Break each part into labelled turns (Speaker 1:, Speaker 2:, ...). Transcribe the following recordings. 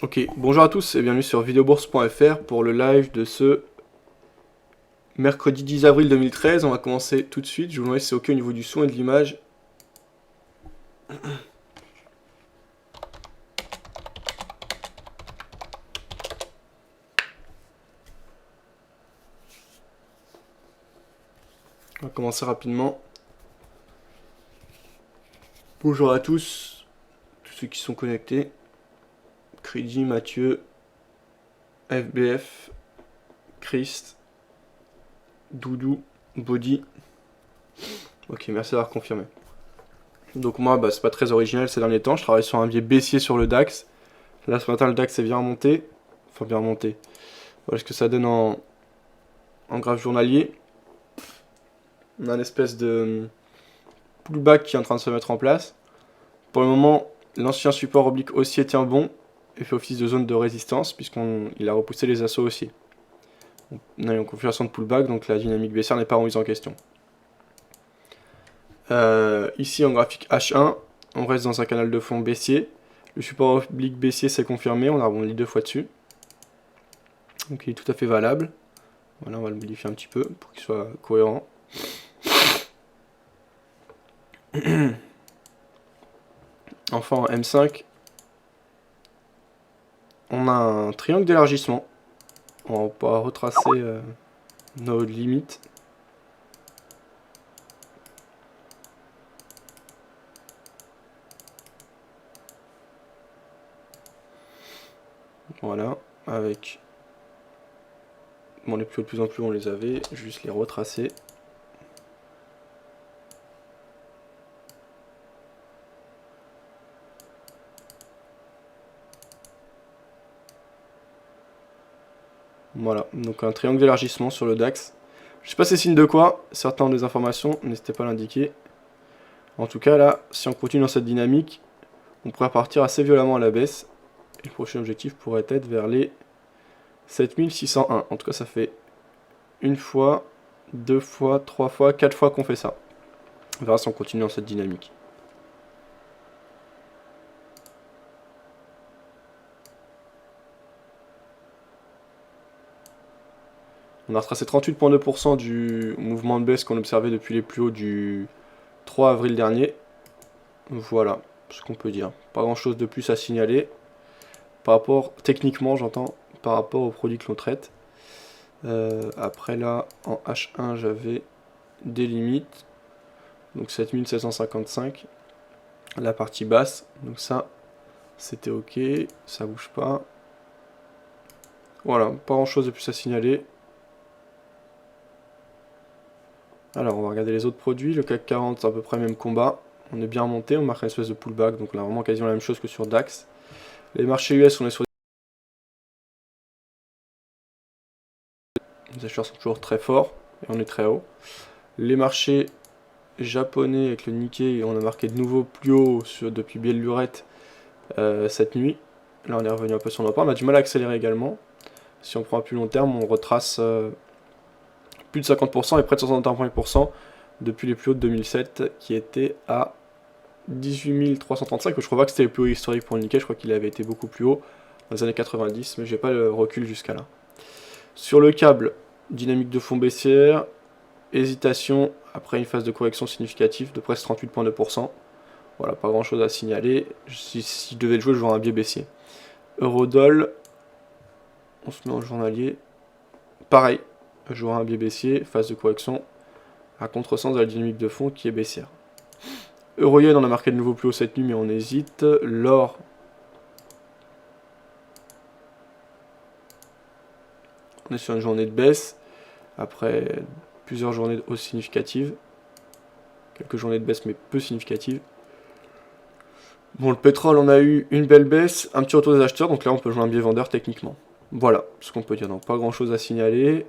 Speaker 1: Ok, bonjour à tous et bienvenue sur videobourse.fr pour le live de ce mercredi 10 avril 2013. On va commencer tout de suite. Je vous demande si c'est ok au niveau du son et de l'image. On va commencer rapidement. Bonjour à tous ceux qui sont connectés. Crédit, Mathieu, FBF, Christ, Doudou, Body. Ok, merci d'avoir confirmé. Donc moi, c'est pas très original ces derniers temps. Je travaille sur un biais baissier sur le DAX. Là, ce matin, le DAX est bien remonté. Enfin, bien remonté. Voilà ce que ça donne en graphe journalier. On a une espèce de pullback qui est en train de se mettre en place. Pour le moment, l'ancien support oblique haussier tient bon et fait office de zone de résistance puisqu'il a repoussé les assauts aussi. On a une configuration de pullback, donc la dynamique baissière n'est pas remise en question. Ici en graphique H1, on reste dans un canal de fond baissier. Le support oblique baissier s'est confirmé, on a rebondi 2 fois dessus. Donc il est tout à fait valable. Voilà, on va le modifier un petit peu pour qu'il soit cohérent. Enfin en M5, on a un triangle d'élargissement. On va pouvoir retracer nos limites. Voilà, avec... Bon, les plus de plus en plus on les avait, juste les retracer. Voilà, donc un triangle d'élargissement sur le DAX. Je sais pas c'est signe de quoi, certains ont des informations, n'hésitez pas à l'indiquer. En tout cas là, si on continue dans cette dynamique, on pourrait partir assez violemment à la baisse. Et le prochain objectif pourrait être vers les 7601. En tout cas ça fait une fois, deux fois, trois fois, quatre fois qu'on fait ça. On verra si on continue dans cette dynamique. On a retracé 38,2% du mouvement de baisse qu'on observait depuis les plus hauts du 3 avril dernier. Voilà ce qu'on peut dire. Pas grand chose de plus à signaler. Par rapport, techniquement j'entends, par rapport aux produits que l'on traite. Après là, en H1 j'avais des limites. Donc 7755. La partie basse. Donc ça, c'était ok. Ça bouge pas. Voilà, pas grand chose de plus à signaler. Alors on va regarder les autres produits. Le CAC 40 c'est à peu près le même combat. On est bien remonté, on marque une espèce de pullback. Donc là vraiment quasiment la même chose que sur DAX. Les marchés US, on est sur les acheteurs sont toujours très forts et on est très haut. Les marchés japonais avec le Nikkei, on a marqué de nouveau plus haut depuis biais de lurette cette nuit. Là on est revenu un peu sur nos pas, on a du mal à accélérer également. Si on prend un plus long terme, on retrace plus de 50% et près de 61% depuis les plus hauts de 2007 qui étaient à 18 335. Je crois pas que c'était le plus haut historique pour le Nikkei, je crois qu'il avait été beaucoup plus haut dans les années 90, mais j'ai pas le recul jusqu'à là. Sur le câble, dynamique de fond baissière, hésitation après une phase de correction significative de presque 38,2%. Voilà, pas grand chose à signaler. Si je devais le jouer, je jouerais un biais baissier. Eurodoll, on se met en journalier. Pareil, je jouerai un biais baissier, phase de correction à contresens de la dynamique de fond qui est baissière. Euro-yen, on a marqué de nouveau plus haut cette nuit, mais on hésite. L'or, on est sur une journée de baisse après plusieurs journées de hausse significative. Quelques journées de baisse, mais peu significatives. Bon, le pétrole, on a eu une belle baisse, un petit retour des acheteurs, donc là on peut jouer un biais vendeur techniquement. Voilà ce qu'on peut dire, donc pas grand chose à signaler.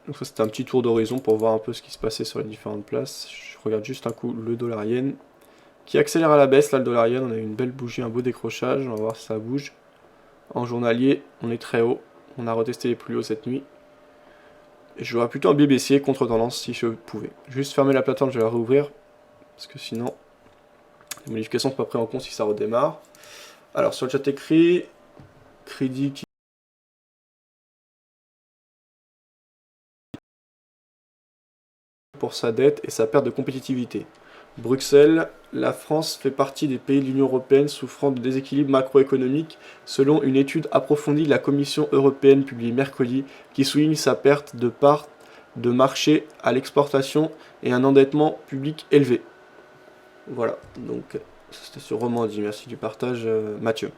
Speaker 1: Donc ça c'était un petit tour d'horizon pour voir un peu ce qui se passait sur les différentes places. Je regarde juste un coup le dollar yen qui accélère à la baisse. Là le dollar yen, on a eu une belle bougie, un beau décrochage, on va voir si ça bouge. En journalier, on est très haut, on a retesté les plus hauts cette nuit. Et je jouerais plutôt un biais baissier contre tendance si je pouvais. Juste fermer la plateforme, je vais la rouvrir, parce que sinon les modifications ne sont pas prises en compte si ça redémarre. Alors sur le chat écrit, crédit qui pour sa dette et sa perte de compétitivité. Bruxelles, la France fait partie des pays de l'Union européenne souffrant de déséquilibres macroéconomiques, selon une étude approfondie de la Commission européenne publiée mercredi, qui souligne sa perte de part de marché à l'exportation et un endettement public élevé. Voilà, donc c'était sur Romandie. Merci du partage, Mathieu.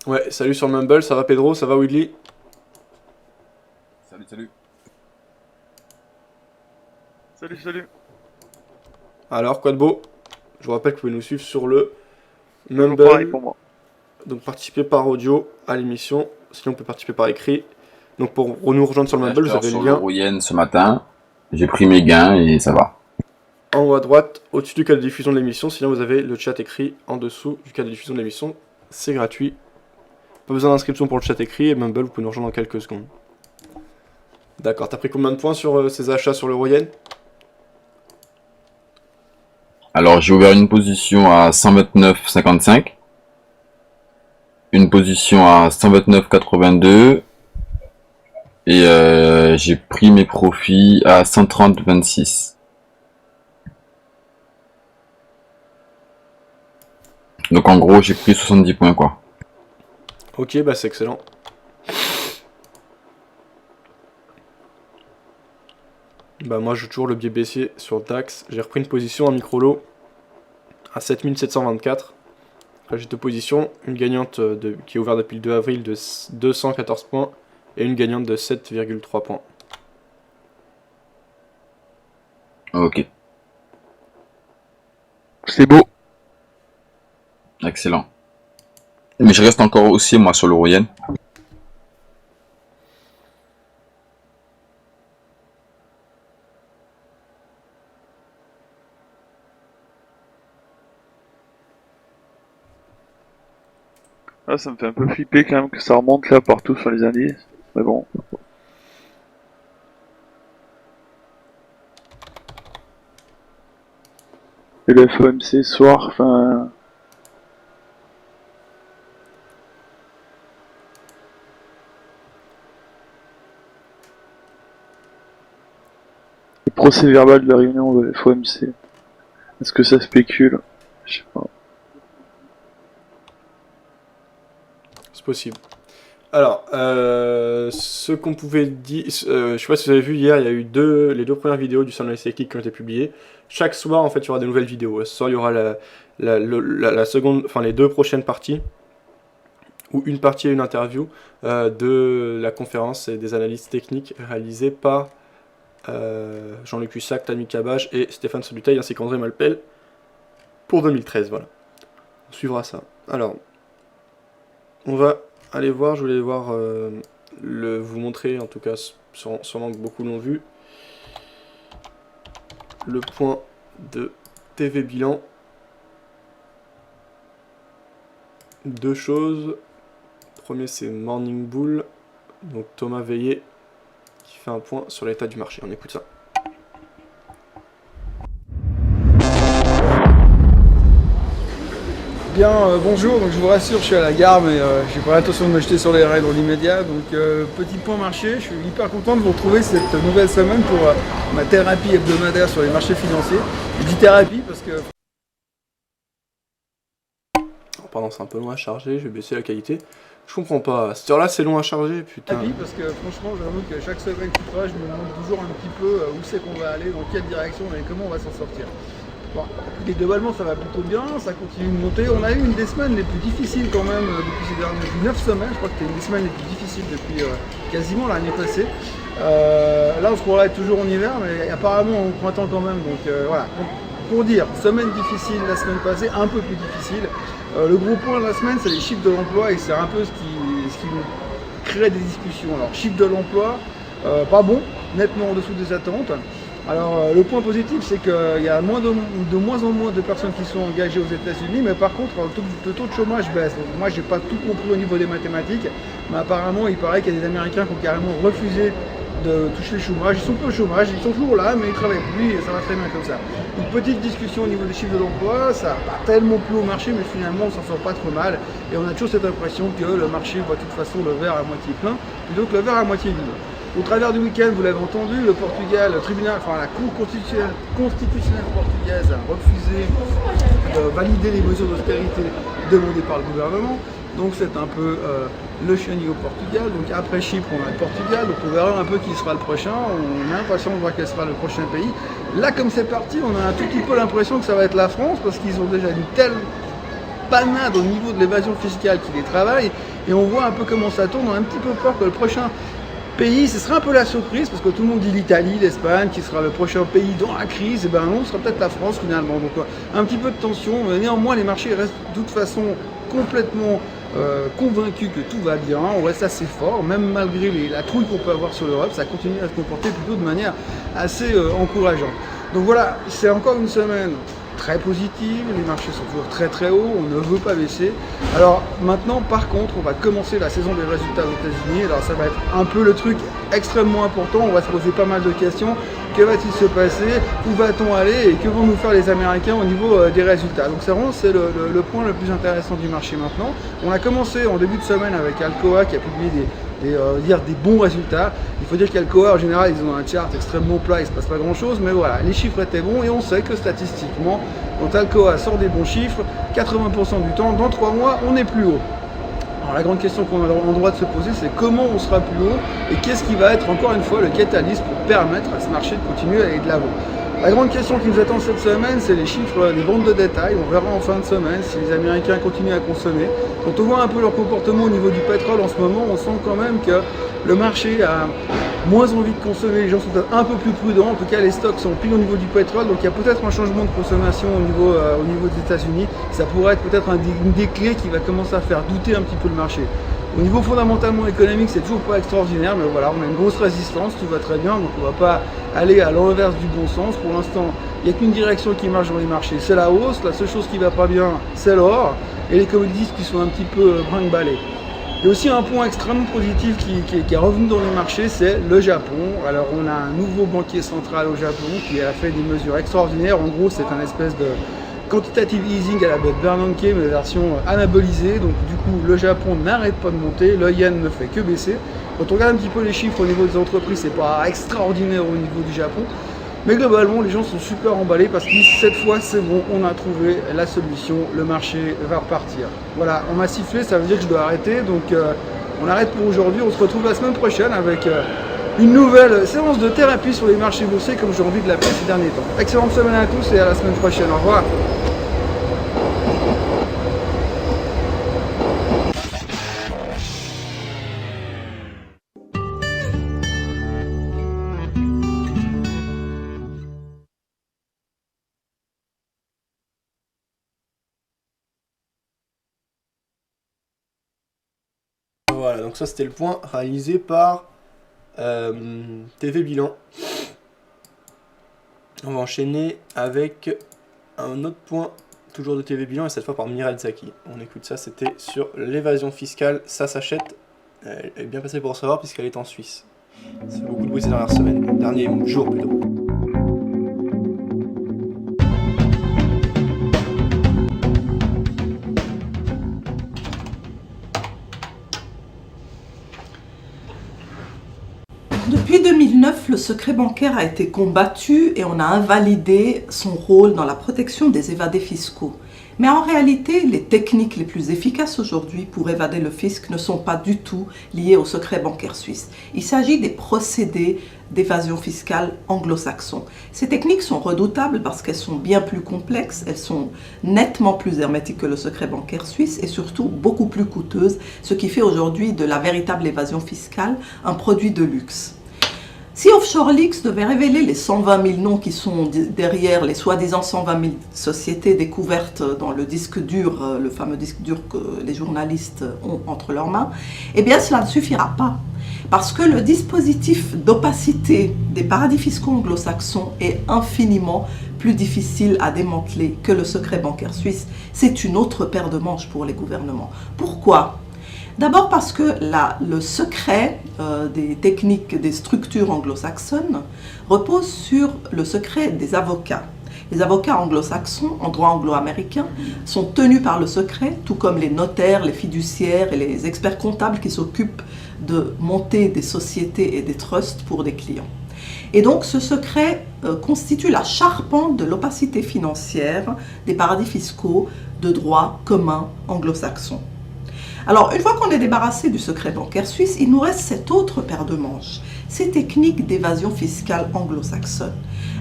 Speaker 1: Ouais, salut sur Mumble, ça va Pedro, ça va Willy?
Speaker 2: Salut, salut.
Speaker 3: Salut.
Speaker 1: Alors, quoi de beau? Je vous rappelle que vous pouvez nous suivre sur le
Speaker 3: Toujours pareil
Speaker 1: Mumble,
Speaker 3: pour moi.
Speaker 1: donc participer par audio à l'émission, sinon on peut participer par écrit. Donc pour nous rejoindre sur le Mumble, vous avez le
Speaker 2: Sur
Speaker 1: lien
Speaker 2: Rouyen ce matin, j'ai pris mes gains et ça va.
Speaker 1: en haut à droite, au-dessus du cadre de diffusion de l'émission, sinon vous avez le chat écrit en dessous du cadre de diffusion de l'émission, c'est gratuit. Pas besoin d'inscription pour le chat écrit, et Mumble, vous pouvez nous rejoindre dans quelques secondes. D'accord, t'as pris combien de points sur ces achats sur le Rouyen?
Speaker 2: Alors j'ai ouvert une position à 129,55, une position à 129,82 et j'ai pris mes profits à 130,26. Donc en gros j'ai pris 70 points quoi.
Speaker 1: Ok, bah c'est excellent. Bah moi je joue toujours le biais baissier sur DAX. J'ai repris une position en micro-lot à 7724. Là j'ai deux positions, une gagnante qui est ouverte depuis le 2 avril de 214 points et une gagnante de 7,3 points.
Speaker 2: Ok,
Speaker 3: C'est beau.
Speaker 2: excellent. Mais je reste encore haussier moi sur le Rouyen.
Speaker 3: Là, ça me fait un peu flipper quand même que ça remonte là partout sur les indices. Mais bon. Et le FOMC ce soir, enfin. Le procès verbal de la réunion de FOMC. Est-ce que ça spécule? Je sais pas.
Speaker 1: C'est possible. Alors, ce qu'on pouvait dire, je sais pas si vous avez vu hier, il y a eu les deux premières vidéos du Sunrise Cyclic qui ont été publiées. Chaque soir, en fait, il y aura des nouvelles vidéos. Ce soir, il y aura la seconde, enfin les deux prochaines parties, ou une partie et une interview de la conférence et des analyses techniques réalisées par Jean-Luc Hussac, Tammy Cabage et Stéphane Soduteil ainsi qu'André Malpel pour 2013. Voilà, on suivra ça. Alors, on va aller voir, je voulais voir vous montrer, en tout cas sûrement que beaucoup l'ont vu, le point de TV Bilan. Deux choses. Premier, c'est Morning Bull, donc Thomas Veillet qui fait un point sur l'état du marché. On écoute ça.
Speaker 4: Bien, bonjour, donc je vous rassure, je suis à la gare, mais j'ai pas l'intention de me jeter sur les rails dans l'immédiat. Donc petit point marché, je suis hyper content de vous retrouver cette nouvelle semaine pour ma thérapie hebdomadaire sur les marchés financiers. Je dis thérapie parce que...
Speaker 1: Oh, pardon, c'est un peu long à charger, je vais baisser la qualité. Je comprends pas, à cette heure-là c'est long à charger, putain.
Speaker 4: Thérapie parce que franchement, j'avoue que chaque semaine qui passe, je me demande toujours un petit peu où c'est qu'on va aller, dans quelle direction et comment on va s'en sortir. Bon, et globalement ça va plutôt bien, ça continue de monter. On a eu une des semaines les plus difficiles quand même depuis ces dernières 9 semaines. Je crois que c'était une des semaines les plus difficiles depuis quasiment l'année passée. Là on se croirait toujours en hiver, mais apparemment au printemps quand même. Donc voilà, pour dire, semaine difficile la semaine passée, un peu plus difficile. Le gros point de la semaine c'est les chiffres de l'emploi et c'est un peu ce qui nous crée des discussions. Alors chiffre de l'emploi, pas bon, nettement en dessous des attentes. Alors le point positif, c'est qu'il y a de moins en moins de personnes qui sont engagées aux États-Unis, mais par contre le taux de chômage baisse. Donc, moi j'ai pas tout compris au niveau des mathématiques, mais apparemment il paraît qu'il y a des Américains qui ont carrément refusé de toucher le chômage. Ils sont peu au chômage, ils sont toujours là, mais ils travaillent plus et ça va très bien comme ça. Une petite discussion au niveau des chiffres de l'emploi, ça n'a pas tellement plu au marché, mais finalement on s'en sort pas trop mal. Et on a toujours cette impression que le marché voit de toute façon le verre à moitié plein plutôt que le verre à moitié vide. Au travers du week-end, vous l'avez entendu, le Portugal, le tribunal, enfin la Cour constitutionnelle portugaise a refusé de valider les mesures d'austérité demandées par le gouvernement. Donc c'est un peu le chenille au Portugal. Donc après Chypre, on a le Portugal. Donc on verra un peu qui sera le prochain. On a l'impression de voir quel sera le prochain pays. Là, comme c'est parti, on a un tout petit peu l'impression que ça va être la France parce qu'ils ont déjà une telle panade au niveau de l'évasion fiscale qui les travaille. Et on voit un peu comment ça tourne. On a un petit peu peur que le prochain pays, ce sera un peu la surprise parce que tout le monde dit l'Italie, l'Espagne qui sera le prochain pays dans la crise, et ben non, ce sera peut-être la France finalement. Donc un petit peu de tension, mais néanmoins les marchés restent de toute façon complètement convaincus que tout va bien, on reste assez fort, même malgré la trouille qu'on peut avoir sur l'Europe, ça continue à se comporter plutôt de manière assez encourageante. Donc voilà, c'est encore une semaine très positive, les marchés sont toujours très très hauts, on ne veut pas baisser. Alors maintenant par contre on va commencer la saison des résultats aux États-Unis, alors ça va être un peu le truc extrêmement important, on va se poser pas mal de questions. Que va-t-il se passer? Où va-t-on aller? Et que vont nous faire les Américains au niveau des résultats? Donc c'est vraiment le point le plus intéressant du marché maintenant. On a commencé en début de semaine avec Alcoa qui a publié des bons résultats. Il faut dire qu'Alcoa en général ils ont un chart extrêmement plat, il ne se passe pas grand chose, mais voilà, les chiffres étaient bons et on sait que statistiquement, quand Alcoa sort des bons chiffres, 80% du temps, dans 3 mois, on est plus haut. Alors la grande question qu'on a le droit de se poser, c'est comment on sera plus haut et qu'est-ce qui va être encore une fois le catalyse pour permettre à ce marché de continuer à aller de l'avant. La grande question qui nous attend cette semaine, c'est les chiffres des ventes de détail. On verra en fin de semaine si les Américains continuent à consommer. Quand on voit un peu leur comportement au niveau du pétrole en ce moment, on sent quand même que le marché a moins envie de consommer. Les gens sont un peu plus prudents. En tout cas, les stocks sont pile au niveau du pétrole. Donc il y a peut-être un changement de consommation au niveau des États-Unis. Ça pourrait être peut-être une des clés qui va commencer à faire douter un petit peu le marché. Au niveau fondamentalement économique, c'est toujours pas extraordinaire, mais voilà, on a une grosse résistance, tout va très bien, donc on va pas aller à l'envers du bon sens. Pour l'instant, il n'y a qu'une direction qui marche dans les marchés, c'est la hausse. La seule chose qui va pas bien, c'est l'or, et les commodities qui sont un petit peu brinque-ballées. Il y a aussi un point extrêmement positif qui est revenu dans les marchés, c'est le Japon. Alors on a un nouveau banquier central au Japon qui a fait des mesures extraordinaires. En gros, c'est un espèce de quantitative easing à la Bernanke, mais version anabolisée. Donc du coup, le Japon n'arrête pas de monter, le yen ne fait que baisser. Quand on regarde un petit peu les chiffres au niveau des entreprises, c'est pas extraordinaire au niveau du Japon. Mais globalement, les gens sont super emballés parce que cette fois, c'est bon, on a trouvé la solution, le marché va repartir. Voilà, on m'a sifflé, ça veut dire que je dois arrêter. Donc on arrête pour aujourd'hui, on se retrouve la semaine prochaine avec une nouvelle séance de thérapie sur les marchés boursiers comme j'ai envie de l'appeler ces derniers temps. Excellente semaine à tous et à la semaine prochaine. Au revoir.
Speaker 1: Voilà, donc ça c'était le point réalisé par TV Bilan. On va enchaîner avec un autre point, toujours de TV Bilan, et cette fois par Mirel Zaki. On écoute ça, c'était sur l'évasion fiscale, ça s'achète. Elle est bien passée pour savoir puisqu'elle est en Suisse. Ça fait beaucoup de bruit ces dernières semaines, derniers jours plutôt.
Speaker 5: Depuis 2009, le secret bancaire a été combattu et on a invalidé son rôle dans la protection des évadés fiscaux. Mais en réalité, les techniques les plus efficaces aujourd'hui pour évader le fisc ne sont pas du tout liées au secret bancaire suisse. Il s'agit des procédés d'évasion fiscale anglo-saxons. Ces techniques sont redoutables parce qu'elles sont bien plus complexes, elles sont nettement plus hermétiques que le secret bancaire suisse et surtout beaucoup plus coûteuses, ce qui fait aujourd'hui de la véritable évasion fiscale un produit de luxe. Si Offshore Leaks devait révéler les 120 000 noms qui sont derrière les soi-disant 120 000 sociétés découvertes dans le disque dur, le fameux disque dur que les journalistes ont entre leurs mains, eh bien cela ne suffira pas. Parce que le dispositif d'opacité des paradis fiscaux anglo-saxons est infiniment plus difficile à démanteler que le secret bancaire suisse. C'est une autre paire de manches pour les gouvernements. Pourquoi ? D'abord parce que le secret des techniques, des structures anglo-saxonnes repose sur le secret des avocats. Les avocats anglo-saxons, en droit anglo-américain, sont tenus par le secret, tout comme les notaires, les fiduciaires et les experts comptables qui s'occupent de monter des sociétés et des trusts pour des clients. Et donc ce secret constitue la charpente de l'opacité financière des paradis fiscaux de droit commun anglo-saxon. Alors, une fois qu'on est débarrassé du secret bancaire suisse, il nous reste cette autre paire de manches, ces techniques d'évasion fiscale anglo-saxonne.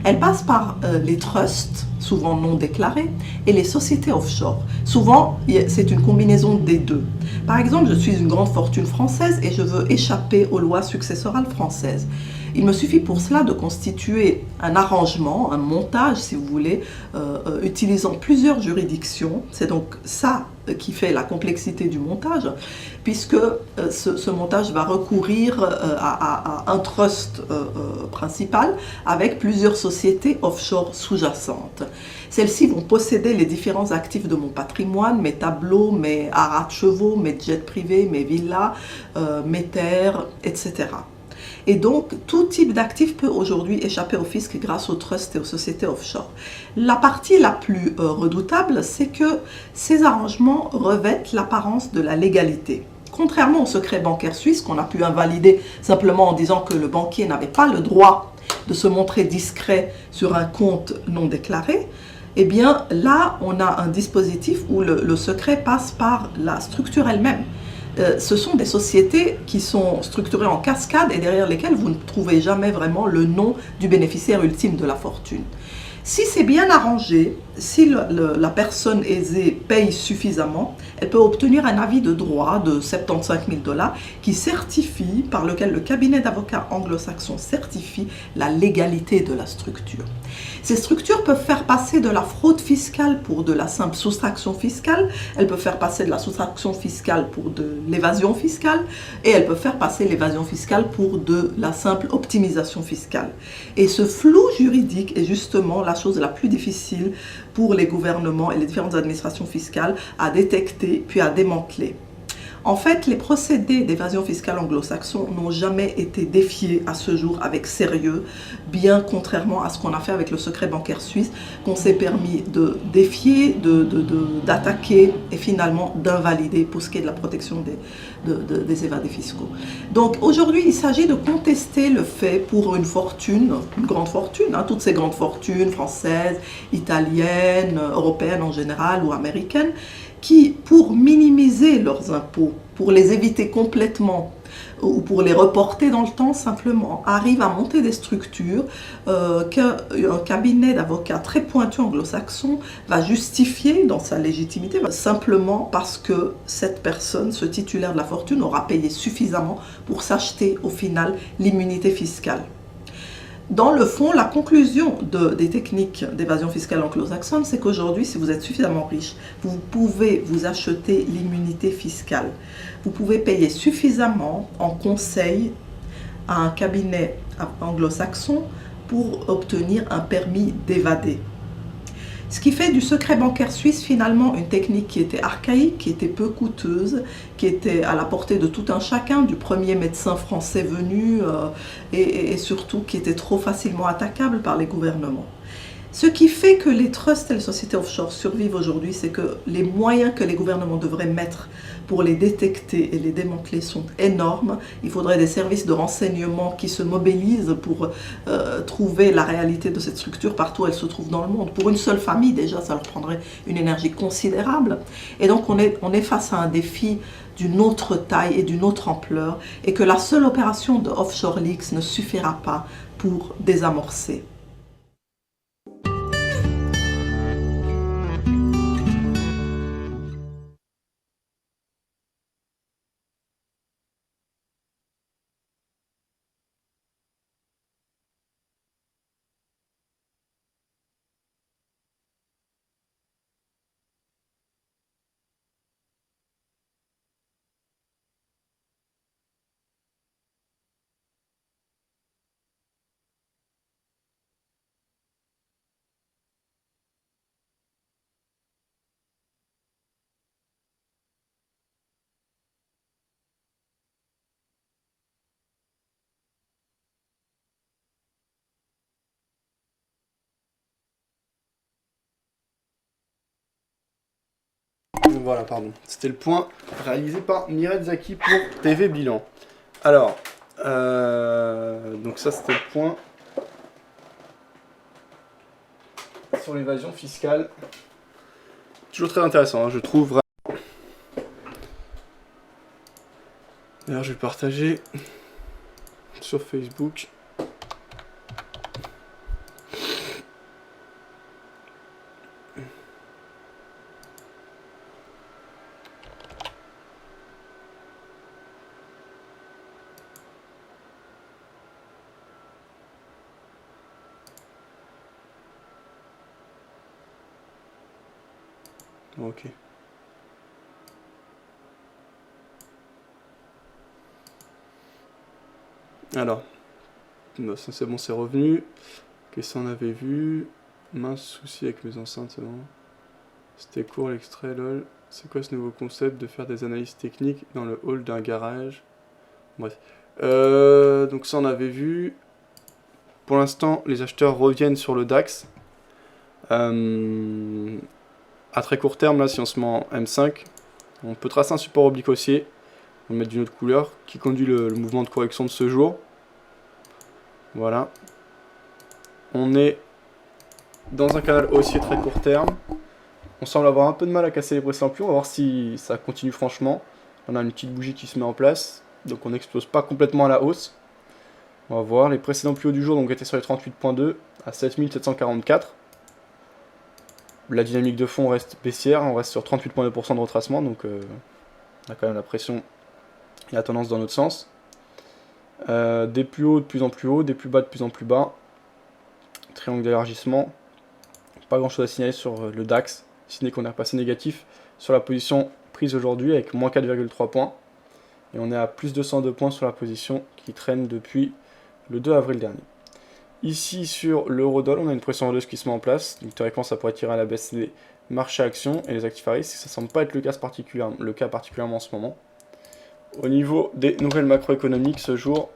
Speaker 5: Elles passent par les trusts, souvent non déclarés, et les sociétés offshore. Souvent, c'est une combinaison des deux. Par exemple, je suis une grande fortune française et je veux échapper aux lois successorales françaises. Il me suffit pour cela de constituer un arrangement, un montage si vous voulez, utilisant plusieurs juridictions. C'est donc ça qui fait la complexité du montage, puisque ce montage va recourir à un trust principal avec plusieurs sociétés offshore sous-jacentes. Celles-ci vont posséder les différents actifs de mon patrimoine, mes tableaux, mes haras de chevaux, mes jets privés, mes villas, mes terres, etc. Et donc, tout type d'actif peut aujourd'hui échapper au fisc grâce aux trusts et aux sociétés offshore. La partie la plus redoutable, c'est que ces arrangements revêtent l'apparence de la légalité. Contrairement au secret bancaire suisse, qu'on a pu invalider simplement en disant que le banquier n'avait pas le droit de se montrer discret sur un compte non déclaré, eh bien là, on a un dispositif où le secret passe par la structure elle-même. Ce sont des sociétés qui sont structurées en cascade et derrière lesquelles vous ne trouvez jamais vraiment le nom du bénéficiaire ultime de la fortune. Si c'est bien arrangé, si la personne aisée paye suffisamment, elle peut obtenir un avis de droit de 75 000 $ qui certifie, par lequel le cabinet d'avocats anglo-saxon certifie la légalité de la structure. Ces structures peuvent faire passer de la fraude fiscale pour de la simple soustraction fiscale, elles peuvent faire passer de la soustraction fiscale pour de l'évasion fiscale, et elles peuvent faire passer l'évasion fiscale pour de la simple optimisation fiscale. Et ce flou juridique est justement la chose la plus difficile pour les gouvernements et les différentes administrations fiscales à détecter puis à démanteler. En fait, les procédés d'évasion fiscale anglo-saxons n'ont jamais été défiés à ce jour avec sérieux, bien contrairement à ce qu'on a fait avec le secret bancaire suisse, qu'on s'est permis de défier, d'attaquer et finalement d'invalider pour ce qui est de la protection des évadés fiscaux. Donc aujourd'hui, il s'agit de contester le fait pour une fortune, une grande fortune, toutes ces grandes fortunes françaises, italiennes, européennes en général ou américaines, qui, pour minimiser leurs impôts, pour les éviter complètement ou pour les reporter dans le temps simplement, arrivent à monter des structures qu'un cabinet d'avocats très pointu anglo-saxon va justifier dans sa légitimité simplement parce que cette personne, ce titulaire de la fortune, aura payé suffisamment pour s'acheter au final l'immunité fiscale. Dans le fond, la conclusion des techniques d'évasion fiscale anglo-saxonne, c'est qu'aujourd'hui, si vous êtes suffisamment riche, vous pouvez vous acheter l'immunité fiscale. Vous pouvez payer suffisamment en conseil à un cabinet anglo-saxon pour obtenir un permis d'évader. Ce qui fait du secret bancaire suisse finalement une technique qui était archaïque, qui était peu coûteuse, qui était à la portée de tout un chacun, du premier médecin français venu et surtout qui était trop facilement attaquable par les gouvernements. Ce qui fait que les trusts et les sociétés offshore survivent aujourd'hui, c'est que les moyens que les gouvernements devraient mettre pour les détecter et les démanteler sont énormes. Il faudrait des services de renseignement qui se mobilisent pour trouver la réalité de cette structure partout où elle se trouve dans le monde. Pour une seule famille, déjà, ça leur prendrait une énergie considérable. Et donc, on est face à un défi d'une autre taille et d'une autre ampleur, et que la seule opération de Offshore Leaks ne suffira pas pour désamorcer.
Speaker 1: Voilà, pardon. C'était le point réalisé par Mireille Zaki pour TV Bilan. Alors, donc ça c'était le point sur l'évasion fiscale. Toujours très intéressant, hein, je trouve vraiment. D'ailleurs, je vais partager sur Facebook. Ok. Alors, bah, ça c'est bon, c'est revenu. Qu'est-ce qu'on avait vu? Mince souci avec mes enceintes, c'est bon. C'était court l'extrait, lol. C'est quoi ce nouveau concept de faire des analyses techniques dans le hall d'un garage? Bref. Donc ça on avait vu. Pour l'instant, les acheteurs reviennent sur le DAX. À très court terme, là, si on se met en M5, on peut tracer un support oblique haussier. On va mettre d'une autre couleur qui conduit le mouvement de correction de ce jour. Voilà. On est dans un canal haussier très court terme. On semble avoir un peu de mal à casser les précédents plus hauts. On va voir si ça continue franchement. On a une petite bougie qui se met en place. Donc on n'explose pas complètement à la hausse. On va voir. Les précédents plus hauts du jour donc, étaient sur les 38.2 à 7744. La dynamique de fond reste baissière. On reste sur 38,2% de retracement. Donc on a quand même la pression et la tendance dans notre sens. Des plus hauts de plus en plus hauts, des plus bas de plus en plus bas. Triangle d'élargissement. Pas grand chose à signaler sur le DAX, si ce n'est qu'on est repassé négatif sur la position prise aujourd'hui avec moins 4,3 points. Et on est à plus 202 points sur la position qui traîne depuis le 2 avril dernier. Ici sur l'eurodoll, on a une pression vendeuse qui se met en place. Donc théoriquement ça pourrait tirer à la baisse les marchés actions et les actifs à risque. Ça ne semble pas être le cas particulièrement en ce moment. Au niveau des nouvelles macroéconomiques ce jour,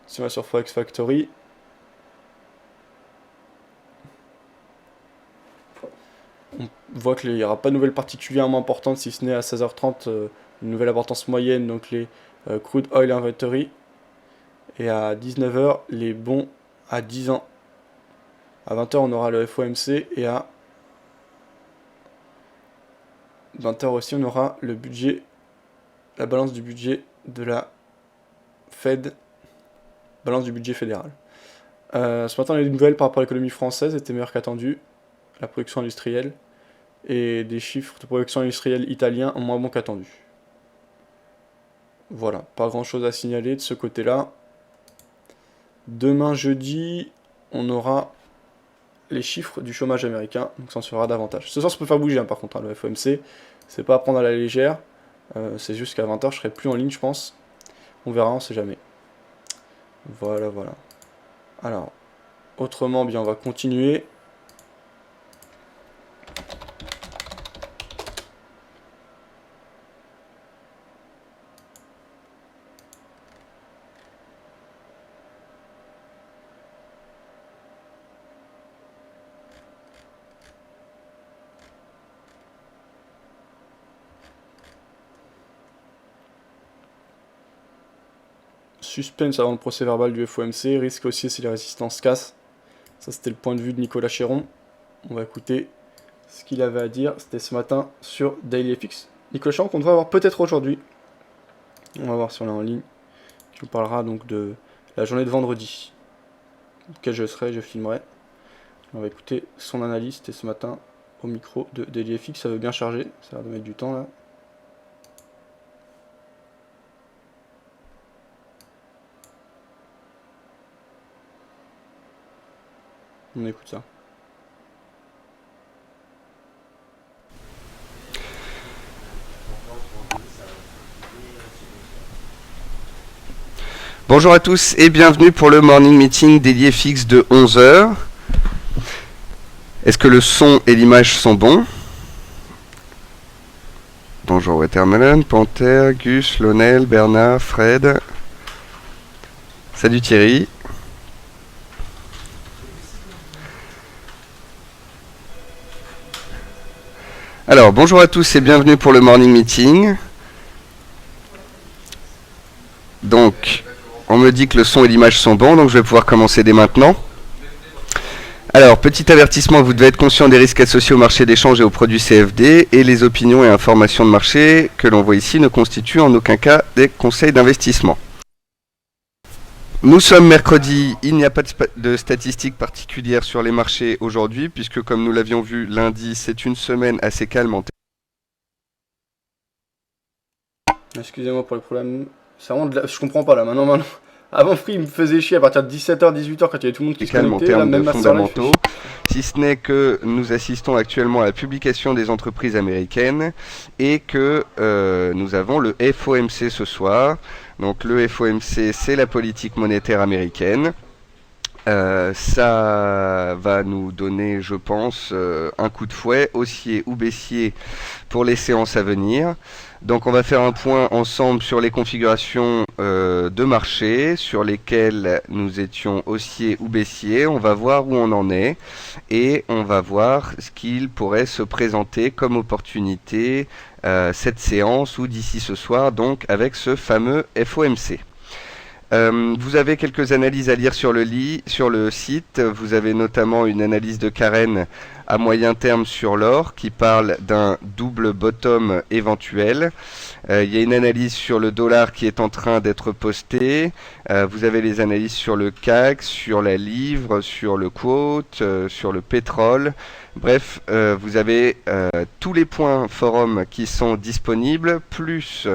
Speaker 1: si on va sur Forex Factory, on voit qu'il n'y aura pas de nouvelles particulièrement importantes si ce n'est à 16h30 une nouvelle importance moyenne, donc les crude oil inventory, et à 19h les bons à 10 ans. À 20h on aura le FOMC et à 20h aussi on aura le budget, la balance du budget de la Fed, balance du budget fédéral. Ce matin, les nouvelles par rapport à l'économie française étaient meilleures qu'attendues. La production industrielle et des chiffres de production industrielle italiens ont moins bon qu'attendu. Voilà, pas grand chose à signaler de ce côté-là. Demain jeudi, on aura les chiffres du chômage américain, donc ça en sera davantage. Ce soir, ça peut faire bouger, hein, par contre, hein, le FOMC, c'est pas à prendre à la légère. C'est juste qu'à 20h, je serai plus en ligne, je pense. On verra, on sait jamais. Voilà, voilà. Alors, autrement, bien, on va continuer. Suspense avant le procès verbal du FOMC, risque haussier si les résistances cassent. Ça c'était le point de vue de Nicolas Chéron. On va écouter ce qu'il avait à dire, c'était ce matin sur DailyFX. Nicolas Chéron qu'on devrait avoir peut-être aujourd'hui. On va voir si on est en ligne. Qui nous parlera donc de la journée de vendredi. Auquel je serai, je filmerai. On va écouter son analyse, c'était ce matin au micro de DailyFX. Ça veut bien charger, ça a l'air de mettre du temps là. On écoute ça.
Speaker 6: Bonjour à tous et bienvenue pour le morning meeting DailyFX de 11h. Est-ce que le son et l'image sont bons? Bonjour Watermelon, Panther, Gus, Lionel, Bernard, Fred. Salut Thierry. Alors, bonjour à tous et bienvenue pour le Morning Meeting. Donc, on me dit que le son et l'image sont bons, donc je vais pouvoir commencer dès maintenant. Alors, petit avertissement, vous devez être conscient des risques associés au marché d'échange et aux produits CFD, et les opinions et informations de marché que l'on voit ici ne constituent en aucun cas des conseils d'investissement. Nous sommes mercredi, il n'y a pas de statistiques particulières sur les marchés aujourd'hui, puisque comme nous l'avions vu lundi, c'est une semaine assez calme en
Speaker 1: Excusez-moi pour le problème. C'est vraiment je comprends pas là, maintenant. Avant Free, il me faisait chier à partir de 17h, 18h quand il y avait tout le monde qui se
Speaker 6: calme en
Speaker 1: connectait. Là,
Speaker 6: termes
Speaker 1: même
Speaker 6: de
Speaker 1: ma soeur, là, il fait
Speaker 6: fondamentaux, si ce n'est que nous assistons actuellement à la publication des entreprises américaines et que nous avons le FOMC ce soir. Donc le FOMC, c'est la politique monétaire américaine. Ça va nous donner, je pense, un coup de fouet, haussier ou baissier pour les séances à venir. Donc on va faire un point ensemble sur les configurations de marché, sur lesquelles nous étions haussier ou baissier. On va voir où on en est et on va voir ce qu'il pourrait se présenter comme opportunité cette séance ou d'ici ce soir, donc avec ce fameux FOMC. Vous avez quelques analyses à lire sur le site. Vous avez notamment une analyse de Karen à moyen terme sur l'or qui parle d'un double bottom éventuel. Il y a une analyse sur le dollar qui est en train d'être postée. Vous avez les analyses sur le CAC, sur la livre, sur le quote, sur le pétrole. Bref, vous avez tous les points forum qui sont disponibles, plus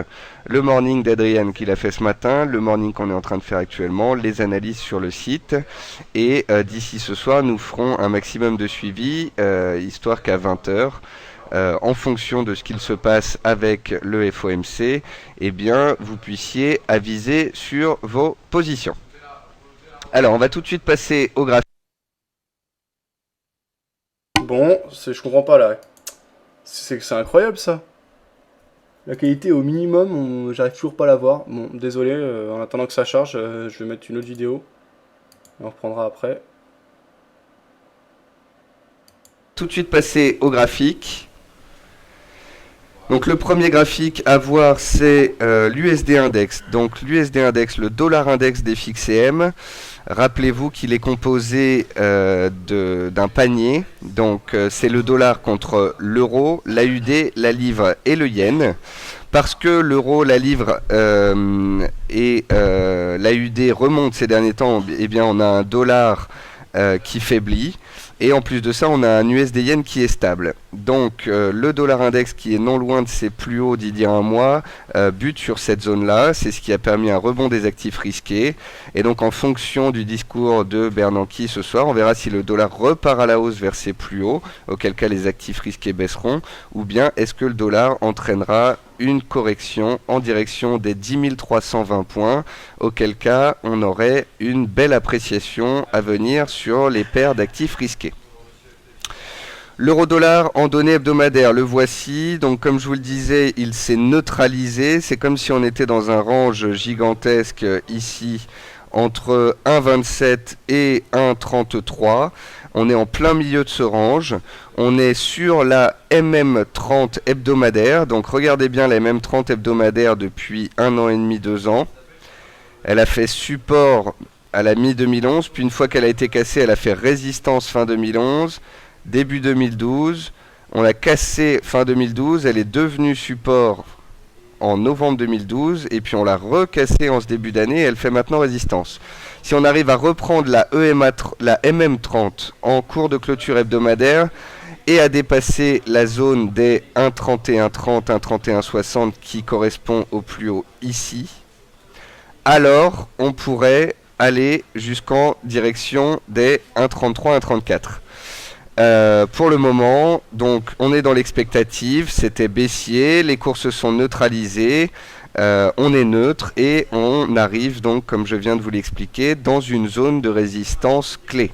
Speaker 6: le morning d'Adrian qu'il a fait ce matin, le morning qu'on est en train de faire actuellement, les analyses sur le site. Et d'ici ce soir, nous ferons un maximum de suivi, histoire qu'à 20h, en fonction de ce qu'il se passe avec le FOMC, eh bien, vous puissiez aviser sur vos positions. Alors, on va tout de suite passer au graphique.
Speaker 1: Bon, je comprends pas là. C'est incroyable ça. La qualité est au minimum, j'arrive toujours pas à la voir. Bon, désolé, en attendant que ça charge, je vais mettre une autre vidéo. Et on reprendra après.
Speaker 6: Tout de suite passer au graphique. Donc le premier graphique à voir, c'est l'USD Index. Donc l'USD Index, le dollar index des FXCM. Rappelez-vous qu'il est composé d'un panier. Donc c'est le dollar contre l'euro, l'AUD, la livre et le yen. Parce que l'euro, la livre et l'AUD remontent ces derniers temps, eh bien on a un dollar qui faiblit. Et en plus de ça, on a un USD Yen qui est stable. Donc le dollar index qui est non loin de ses plus hauts d'il y a un mois bute sur cette zone-là. C'est ce qui a permis un rebond des actifs risqués. Et donc en fonction du discours de Bernanke ce soir, on verra si le dollar repart à la hausse vers ses plus hauts, auquel cas les actifs risqués baisseront, ou bien est-ce que le dollar entraînera une correction en direction des 10 320 points, auquel cas on aurait une belle appréciation à venir sur les paires d'actifs risqués. L'euro-dollar en données hebdomadaires, le voici. Donc comme je vous le disais, il s'est neutralisé. C'est comme si on était dans un range gigantesque ici entre 1,27 et 1,33. On est en plein milieu de ce range. On est sur la MM30 hebdomadaire. Donc regardez bien la MM30 hebdomadaire depuis 1 an et demi, 2 ans. Elle a fait support à la mi-2011. Puis une fois qu'elle a été cassée, elle a fait résistance fin 2011. Début 2012, on l'a cassée fin 2012, elle est devenue support en novembre 2012, et puis on l'a recassée en ce début d'année, et elle fait maintenant résistance. Si on arrive à reprendre la MM30 en cours de clôture hebdomadaire, et à dépasser la zone des 1,3130, 1,3160 qui correspond au plus haut ici, alors on pourrait aller jusqu'en direction des 1,33, 1,34. Pour le moment, donc on est dans l'expectative, c'était baissier, les cours se sont neutralisés, on est neutre et on arrive donc, comme je viens de vous l'expliquer, dans une zone de résistance clé.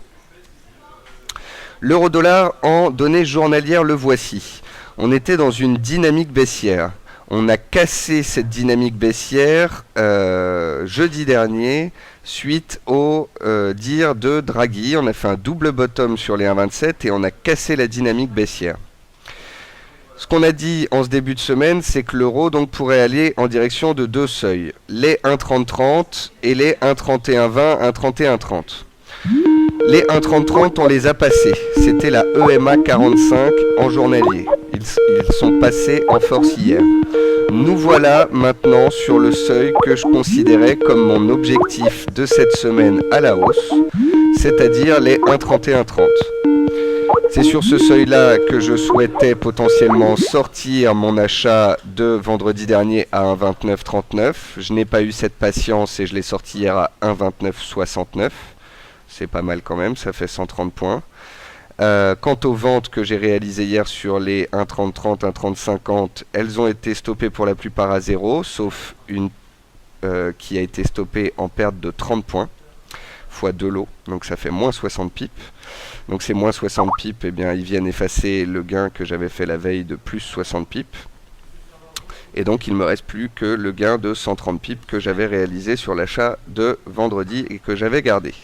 Speaker 6: L'euro-dollar en données journalières, le voici. On était dans une dynamique baissière. On a cassé cette dynamique baissière jeudi dernier suite au dire de Draghi. On a fait un double bottom sur les 1,27 et on a cassé la dynamique baissière. ce qu'on a dit en ce début de semaine, c'est que l'euro donc pourrait aller en direction de 2 seuils, les 1,30-30 et les 1,31-20, 1,31-30. Les 1,30-30, on les a passés. C'était la EMA 45 en journalier. Ils sont passés en force hier. Nous voilà maintenant sur le seuil que je considérais comme mon objectif de cette semaine à la hausse, c'est-à-dire les 1,31-30. C'est sur ce seuil-là que je souhaitais potentiellement sortir mon achat de vendredi dernier à 1,29,39. Je n'ai pas eu cette patience et je l'ai sorti hier à 1,29,69. C'est pas mal quand même, ça fait 130 points. Quant aux ventes que j'ai réalisées hier sur les 1,30-30, 1,30-50, elles ont été stoppées pour la plupart à zéro, sauf une qui a été stoppée en perte de 30 points, fois 2 lots, donc ça fait moins 60 pips. Donc ces moins 60 pips, eh bien, ils viennent effacer le gain que j'avais fait la veille de plus 60 pips. Et donc il ne me reste plus que le gain de 130 pips que j'avais réalisé sur l'achat de vendredi et que j'avais gardé.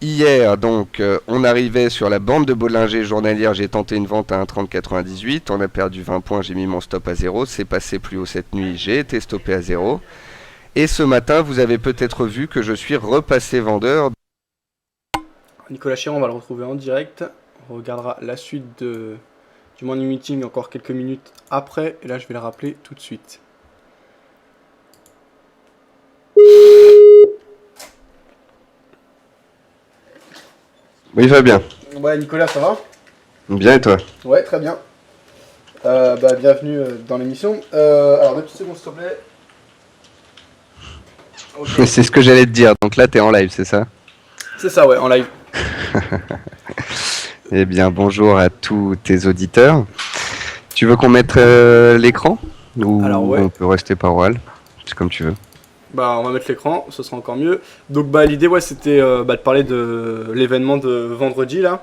Speaker 6: Hier, donc, on arrivait sur la bande de Bollinger journalière, j'ai tenté une vente à 1,30,98, on a perdu 20 points, j'ai mis mon stop à 0, c'est passé plus haut cette nuit, j'ai été stoppé à 0. Et ce matin, vous avez peut-être vu que je suis repassé vendeur.
Speaker 1: Nicolas Chéron, on va le retrouver en direct. On regardera la suite du morning meeting encore quelques minutes après. Et là, je vais le rappeler tout de suite.
Speaker 6: Oui, va bien.
Speaker 1: Ouais, Nicolas, ça va?
Speaker 6: Bien et toi?
Speaker 1: Ouais, très bien. Bienvenue dans l'émission. Alors, 2 petites secondes, s'il te plaît. Okay.
Speaker 6: C'est ce que j'allais te dire. Donc là, tu es en live, c'est ça?
Speaker 1: C'est ça, ouais, en live.
Speaker 6: Eh bien, bonjour à tous tes auditeurs. Tu veux qu'on mette l'écran? Ou
Speaker 1: alors, ouais.
Speaker 6: On peut rester par oral? C'est comme tu veux.
Speaker 1: On va mettre l'écran, ce sera encore mieux. Donc l'idée, ouais, c'était de parler de l'événement de vendredi là.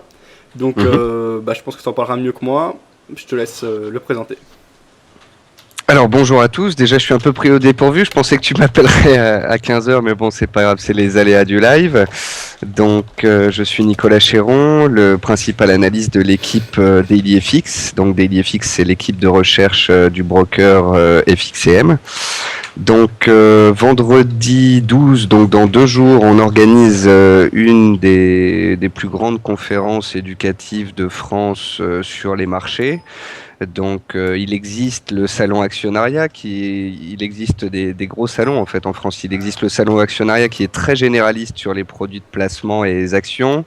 Speaker 1: Donc je pense que tu en parleras mieux que moi. Je te laisse le présenter.
Speaker 6: Alors bonjour à tous, déjà je suis un peu pris au dépourvu, je pensais que tu m'appellerais à 15h, mais bon c'est pas grave, c'est les aléas du live. Donc je suis Nicolas Chéron, le principal analyste de l'équipe DailyFX. Donc DailyFX c'est l'équipe de recherche du broker FXCM. Donc vendredi 12, donc dans 2 jours, on organise une des plus grandes conférences éducatives de France sur les marchés. Donc il existe le salon actionnariat, il existe des gros salons en fait en France. Il existe le salon actionnariat qui est très généraliste sur les produits de placement et les actions.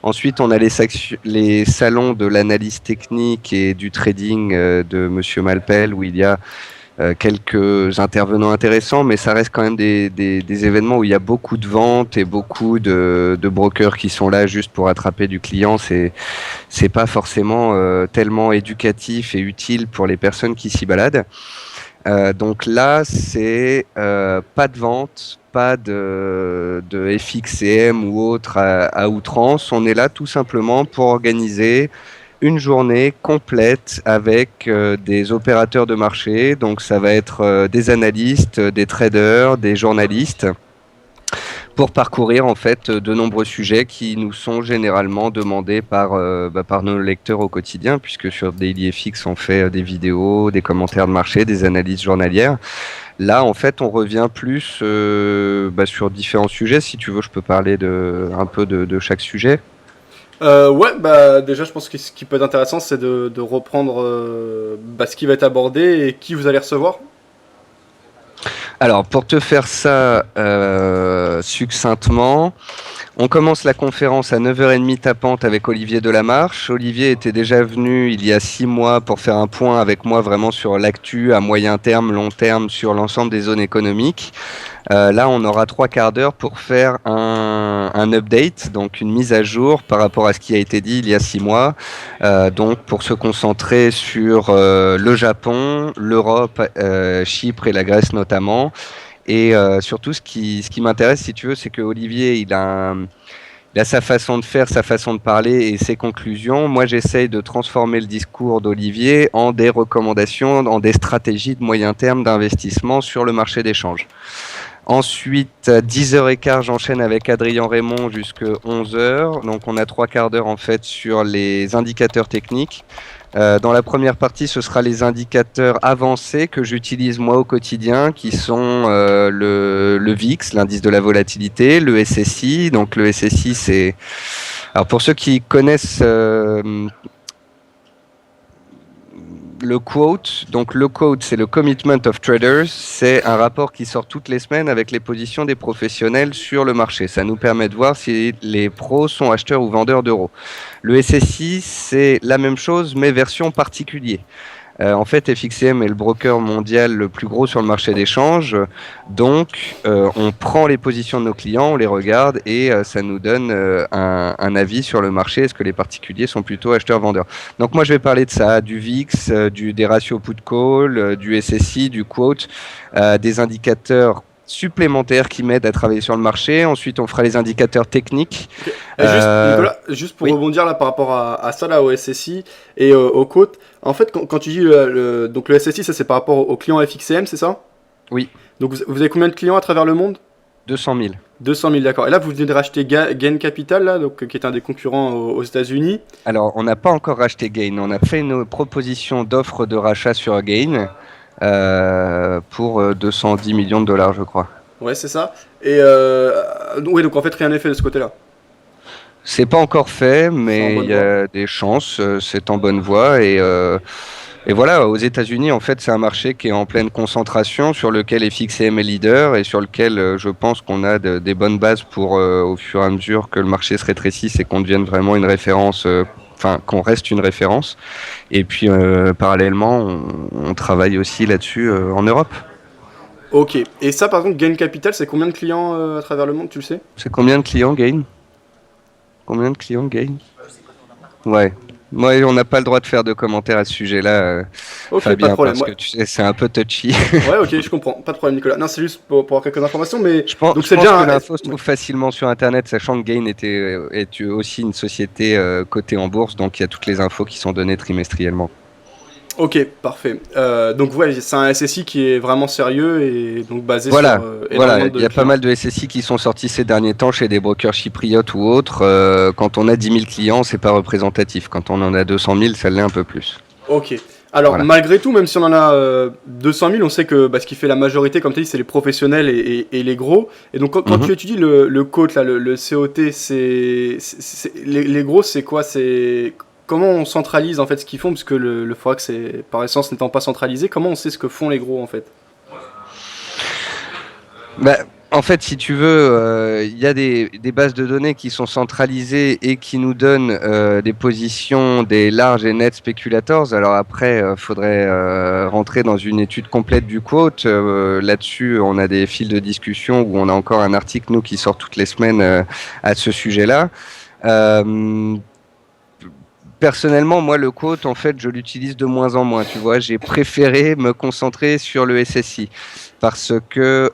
Speaker 6: Ensuite on a les salons de l'analyse technique et du trading de Monsieur Malpel où il y a quelques intervenants intéressants, mais ça reste quand même des événements où il y a beaucoup de ventes et beaucoup de brokers qui sont là juste pour attraper du client. C'est pas forcément tellement éducatif et utile pour les personnes qui s'y baladent. Donc là, c'est pas de vente, pas de FXCM ou autre à outrance. On est là tout simplement pour organiser une journée complète avec des opérateurs de marché. Donc ça va être des analystes, des traders, des journalistes pour parcourir en fait de nombreux sujets qui nous sont généralement demandés par nos lecteurs au quotidien, puisque sur DailyFX on fait des vidéos, des commentaires de marché, des analyses journalières. Là en fait on revient plus sur différents sujets. Si tu veux je peux parler un peu de chaque sujet.
Speaker 1: Déjà je pense que ce qui peut être intéressant c'est de reprendre ce qui va être abordé et qui vous allez recevoir.
Speaker 6: Alors pour te faire ça succinctement, on commence la conférence à 9h30 tapante avec Olivier Delamarche. Olivier était déjà venu il y a 6 mois pour faire un point avec moi vraiment sur l'actu à moyen terme, long terme, sur l'ensemble des zones économiques. Là, on aura 3 quarts d'heure pour faire un update, donc une mise à jour par rapport à ce qui a été dit il y a 6 mois. Donc, pour se concentrer sur le Japon, l'Europe, Chypre et la Grèce notamment. Et surtout, ce qui m'intéresse, si tu veux, c'est que Olivier, il a sa façon de faire, sa façon de parler et ses conclusions. Moi, j'essaye de transformer le discours d'Olivier en des recommandations, en des stratégies de moyen terme d'investissement sur le marché d'échange. Ensuite, à 10h15, j'enchaîne avec Adrien Raymond jusqu'à 11h. Donc, on a 3 quarts d'heure en fait sur les indicateurs techniques. Dans la première partie, ce sera les indicateurs avancés que j'utilise moi au quotidien, qui sont le VIX, l'indice de la volatilité, le SSI. Donc le SSI, c'est... Alors pour ceux qui connaissent le quote, donc le quote, c'est le Commitment of Traders, c'est un rapport qui sort toutes les semaines avec les positions des professionnels sur le marché. Ça nous permet de voir si les pros sont acheteurs ou vendeurs d'euros. Le SSI, c'est la même chose, mais version particulier. En fait, FXCM est le broker mondial le plus gros sur le marché d'échange. Donc, on prend les positions de nos clients, on les regarde et ça nous donne un avis sur le marché. Est-ce que les particuliers sont plutôt acheteurs-vendeurs? Donc, moi, je vais parler de ça, du VIX, des ratios put-call, du SSI, du quote, des indicateurs supplémentaires qui m'aident à travailler sur le marché. Ensuite, on fera les indicateurs techniques.
Speaker 1: Et Nicolas, juste pour
Speaker 6: oui.
Speaker 1: rebondir là par rapport à ça, là, au SSI et au quote, en fait, quand tu dis donc le SSI, ça c'est par rapport aux clients FXCM, c'est ça?
Speaker 6: Oui.
Speaker 1: Donc vous avez combien de clients à travers le monde?
Speaker 6: 200 000.
Speaker 1: 200 000, d'accord. Et là, vous venez de racheter Gain Capital, là, donc, qui est un des concurrents aux États-Unis.
Speaker 6: Alors, on n'a pas encore racheté Gain. On a fait une proposition d'offre de rachat sur Gain pour 210 millions de dollars, je crois.
Speaker 1: Ouais, c'est ça. Et oui, donc en fait, rien n'est fait de ce côté-là.
Speaker 6: C'est pas encore fait, mais
Speaker 1: bonne
Speaker 6: il y a des chances. C'est en bonne voie et voilà. Aux États-Unis, en fait, c'est un marché qui est en pleine concentration, sur lequel FXCM est leader et sur lequel je pense qu'on a des bonnes bases pour, au fur et à mesure que le marché se rétrécisse et qu'on devienne vraiment une référence. Enfin, qu'on reste une référence. Et puis, parallèlement, on travaille aussi là-dessus en Europe.
Speaker 1: Ok. Et ça, par exemple, Gain Capital, c'est combien de clients à travers le monde, tu le sais?
Speaker 6: C'est combien de clients, Gain? Combien de clients, Gain? Ouais. Moi, on n'a pas le droit de faire de commentaires à ce sujet-là,
Speaker 1: Ok,
Speaker 6: Fabien,
Speaker 1: pas de problème.
Speaker 6: parce
Speaker 1: Ouais.
Speaker 6: que tu sais, c'est un peu touchy.
Speaker 1: Ouais, ok, je comprends. Pas de problème, Nicolas. Non, c'est juste pour avoir quelques informations, mais
Speaker 6: Je pense,
Speaker 1: donc
Speaker 6: je
Speaker 1: c'est
Speaker 6: pense
Speaker 1: déjà
Speaker 6: que l'info se trouve facilement sur Internet, sachant que Gain est aussi une société cotée en bourse, donc il y a toutes les infos qui sont données trimestriellement.
Speaker 1: Ok, parfait. Donc ouais, c'est un SSI qui est vraiment sérieux et donc basé
Speaker 6: Voilà,
Speaker 1: sur
Speaker 6: voilà.
Speaker 1: énormément de
Speaker 6: Il y a pas
Speaker 1: clients.
Speaker 6: mal de SSI qui sont sortis ces derniers temps chez des brokers chypriotes ou autres. Quand on a 10 000 clients, c'est pas représentatif. Quand on en a 200 000, ça l'est un peu plus.
Speaker 1: Ok. Alors
Speaker 6: Voilà.
Speaker 1: malgré tout, même si on en a 200 000, on sait que ce qui fait la majorité, comme tu as dit, c'est les professionnels et les gros. Et donc quand
Speaker 6: Mhm.
Speaker 1: tu étudies le COT, là, le COT, les gros, c'est quoi? C'est comment on centralise en fait ce qu'ils font, parce que le Forex, c'est par essence n'étant pas centralisé, comment on sait ce que font les gros en fait?
Speaker 6: Bah, en fait, si tu veux, il y a des bases de données qui sont centralisées et qui nous donnent des positions des larges et nets speculators. Alors après, faudrait rentrer dans une étude complète du quote. Là-dessus, on a des fils de discussion où on a encore un article, nous, qui sort toutes les semaines à ce sujet-là. Personnellement, moi, le quote, en fait, je l'utilise de moins en moins. Tu vois, j'ai préféré me concentrer sur le SSI parce que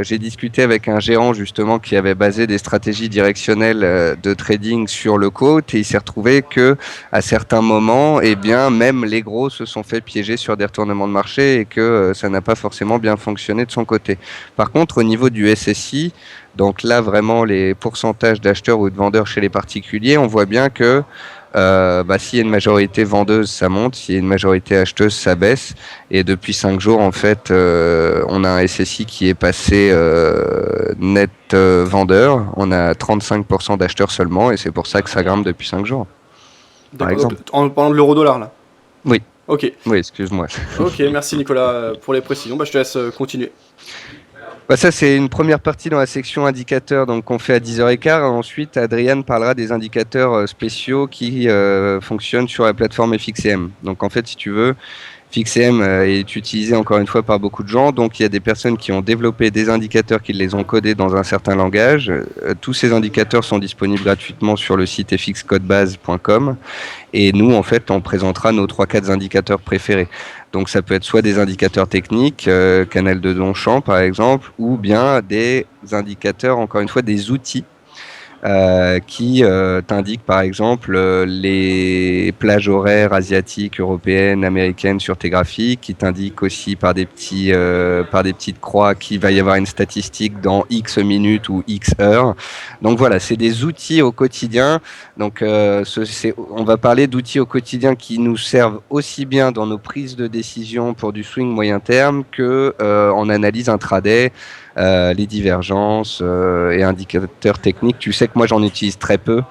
Speaker 6: j'ai discuté avec un gérant justement qui avait basé des stratégies directionnelles de trading sur le quote et il s'est retrouvé que à certains moments, eh bien, même les gros se sont fait piéger sur des retournements de marché et que ça n'a pas forcément bien fonctionné de son côté. Par contre, au niveau du SSI, donc là, vraiment, les pourcentages d'acheteurs ou de vendeurs chez les particuliers, on voit bien que s'il y a une majorité vendeuse, ça monte. S'il y a une majorité acheteuse, ça baisse. Et depuis 5 jours, en fait, on a un SSI qui est passé net vendeur. On a 35% d'acheteurs seulement, et c'est pour ça que ça grimpe depuis 5 jours. Par
Speaker 1: D'accord.
Speaker 6: exemple.
Speaker 1: En parlant de l'euro-dollar là.
Speaker 6: Oui.
Speaker 1: Ok.
Speaker 6: Oui, excuse-moi.
Speaker 1: Ok, merci Nicolas pour les précisions. Je te laisse continuer.
Speaker 6: Bah ça, c'est une première partie dans la section indicateurs donc qu'on fait à 10h15. Ensuite, Adrian parlera des indicateurs spéciaux qui fonctionnent sur la plateforme FXCM. Donc en fait, si tu veux, FXCM est utilisé encore une fois par beaucoup de gens. Donc il y a des personnes qui ont développé des indicateurs qui les ont codés dans un certain langage. Tous ces indicateurs sont disponibles gratuitement sur le site fxcodebase.com. Et nous, en fait, on présentera nos 3-4 indicateurs préférés. Donc ça peut être soit des indicateurs techniques, canal de Donchamp par exemple, ou bien des indicateurs, encore une fois, des outils qui t'indique par exemple les plages horaires asiatiques, européennes, américaines sur tes graphiques, qui t'indique aussi par des petites croix qu'il va y avoir une statistique dans X minutes ou X heures. Donc voilà, c'est des outils au quotidien. Donc on va parler d'outils au quotidien qui nous servent aussi bien dans nos prises de décision pour du swing moyen terme que en analyse intraday. Les divergences et indicateurs techniques. Tu sais que moi j'en utilise très peu,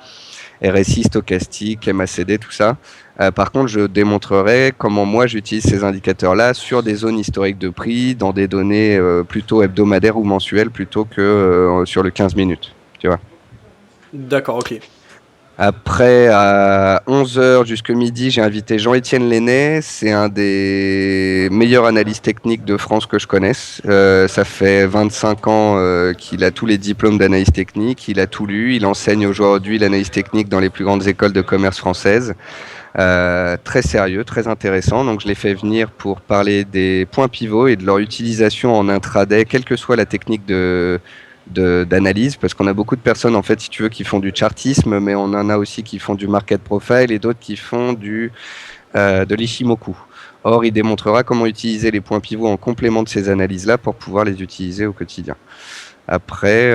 Speaker 6: RSI, stochastique, MACD, tout ça. Par contre, je démontrerai comment moi j'utilise ces indicateurs-là sur des zones historiques de prix, dans des données plutôt hebdomadaires ou mensuelles plutôt que sur le 15 minutes. Tu vois.
Speaker 1: D'accord, ok.
Speaker 6: Après, à 11h jusqu'à midi, j'ai invité Jean-Étienne Lenné. C'est un des meilleurs analystes techniques de France que je connaisse. Ça fait 25 ans qu'il a tous les diplômes d'analyse technique. Il a tout lu. Il enseigne aujourd'hui l'analyse technique dans les plus grandes écoles de commerce françaises. Très sérieux, très intéressant. Donc je l'ai fait venir pour parler des points pivots et de leur utilisation en intraday, quelle que soit la technique d'analyse, parce qu'on a beaucoup de personnes en fait, si tu veux, qui font du chartisme, mais on en a aussi qui font du market profile et d'autres qui font de l'Ishimoku. Or, il démontrera comment utiliser les points pivots en complément de ces analyses-là pour pouvoir les utiliser au quotidien. Après,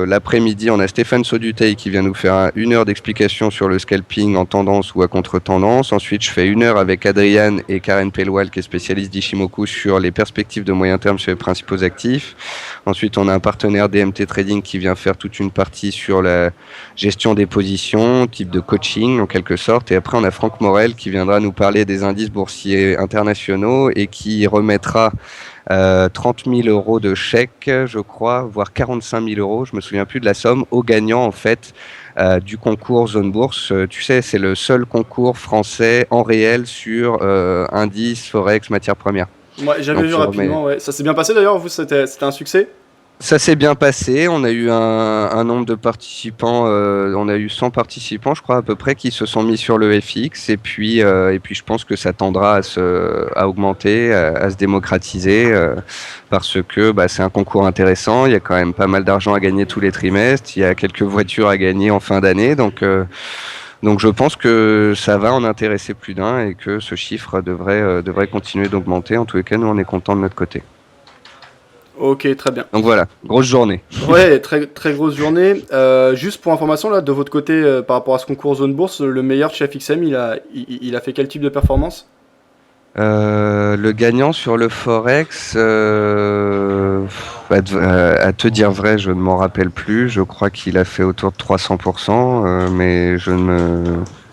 Speaker 6: l'après-midi, on a Stéphane Sauduteil qui vient nous faire 1 heure d'explication sur le scalping en tendance ou à contre-tendance. Ensuite, je fais 1 heure avec Adriane et Karen Pelwal, qui est spécialiste d'Ishimoku, sur les perspectives de moyen terme sur les principaux actifs. Ensuite, on a un partenaire DMT Trading qui vient faire toute une partie sur la gestion des positions, type de coaching en quelque sorte. Et après, on a Franck Morel qui viendra nous parler des indices boursiers internationaux et qui remettra 30 000 euros de chèque, je crois, voire 45 000 euros, je me souviens plus de la somme, aux gagnants en fait du concours Zone Bourse. Tu sais, c'est le seul concours français en réel sur indices, forex, matières premières.
Speaker 1: Ouais, j'avais vu rapidement, ouais. Ça s'est bien passé d'ailleurs, vous, c'était un succès?
Speaker 6: Ça s'est bien passé, on a eu un nombre de participants, on a eu 100 participants je crois à peu près qui se sont mis sur le FX et puis je pense que ça tendra à augmenter, à se démocratiser parce que c'est un concours intéressant, il y a quand même pas mal d'argent à gagner tous les trimestres, il y a quelques voitures à gagner en fin d'année donc je pense que ça va en intéresser plus d'un et que ce chiffre devrait continuer d'augmenter. En tous les cas, nous on est contents de notre côté.
Speaker 1: Ok, très bien.
Speaker 6: Donc voilà, grosse journée.
Speaker 1: Ouais, très, très grosse journée. Juste pour information, là, de votre côté, par rapport à ce concours Zone Bourse, le meilleur chez FXM, il a fait quel type de performance?
Speaker 6: Le gagnant sur le Forex, à te dire vrai, je ne m'en rappelle plus. Je crois qu'il a fait autour de 300%, mais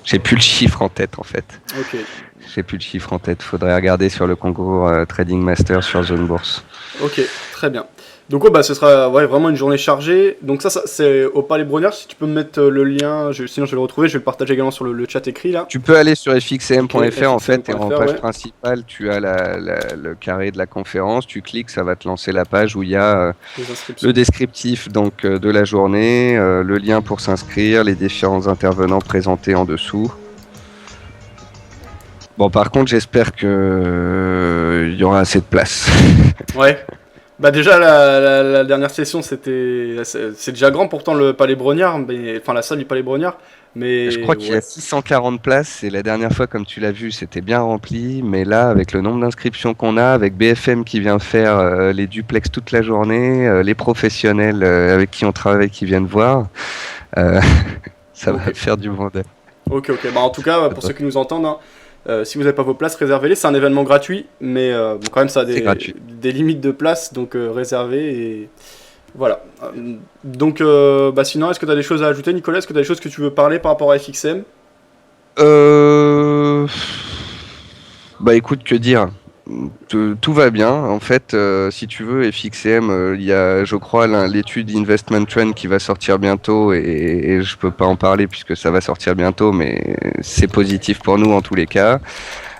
Speaker 6: j'ai plus le chiffre en tête en fait.
Speaker 1: Ok.
Speaker 6: J'ai plus le chiffre en tête. Faudrait regarder sur le concours Trading Master sur Zone Bourse.
Speaker 1: Ok, très bien. Donc ce sera vraiment une journée chargée. Donc ça c'est au Palais Brongniart. Si tu peux me mettre le lien, sinon je vais le retrouver, je vais le partager également sur le chat écrit là.
Speaker 6: Tu peux aller sur fxm.fr
Speaker 1: okay,
Speaker 6: en fait, et en page
Speaker 1: ouais.
Speaker 6: principale, tu as le carré de la conférence, tu cliques, ça va te lancer la page où il y a le descriptif donc de la journée, le lien pour s'inscrire, les différents intervenants présentés en dessous. Bon, par contre, j'espère que il y aura assez de place.
Speaker 1: Ouais. Déjà la dernière session c'est déjà grand pourtant le Palais Brongniart, enfin la salle du Palais Brongniart, mais
Speaker 6: je crois qu'il y a 640 places et la dernière fois comme tu l'as vu c'était bien rempli, mais là avec le nombre d'inscriptions qu'on a, avec BFM qui vient faire les duplex toute la journée, les professionnels avec qui on travaille qui viennent voir, ça va faire du monde.
Speaker 1: Ok. En tout cas pour ceux qui nous entendent, si vous n'avez pas vos places, réservez-les. C'est un événement gratuit, mais quand même ça a des limites de place, donc réservez et voilà. Donc sinon, est-ce que tu as des choses à ajouter, Nicolas? Est-ce que tu as des choses que tu veux parler par rapport à FXM?
Speaker 6: Écoute, que dire? Tout va bien. En fait, si tu veux, FXM, il y a, je crois, l'étude Investment Trend qui va sortir bientôt et je peux pas en parler puisque ça va sortir bientôt, mais c'est positif pour nous en tous les cas.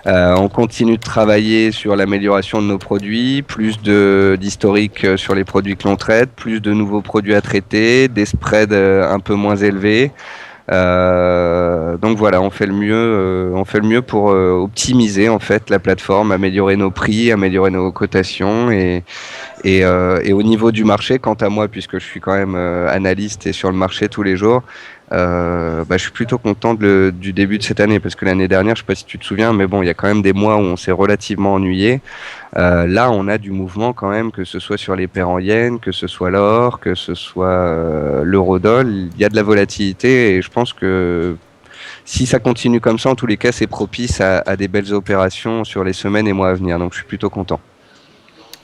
Speaker 6: On continue de travailler sur l'amélioration de nos produits, plus d'historique sur les produits que l'on traite, plus de nouveaux produits à traiter, des spreads un peu moins élevés. Donc voilà, on fait le mieux pour optimiser en fait la plateforme, améliorer nos prix, améliorer nos cotations et au niveau du marché, quant à moi, puisque je suis quand même analyste et sur le marché tous les jours, je suis plutôt content du début de cette année, parce que l'année dernière, je sais pas si tu te souviens, mais bon, il y a quand même des mois où on s'est relativement ennuyé. Là, on a du mouvement quand même, que ce soit sur les paires en yens, que ce soit l'or, que ce soit l'eurodoll, il y a de la volatilité et je pense que si ça continue comme ça, en tous les cas, c'est propice à des belles opérations sur les semaines et mois à venir, donc je suis plutôt content.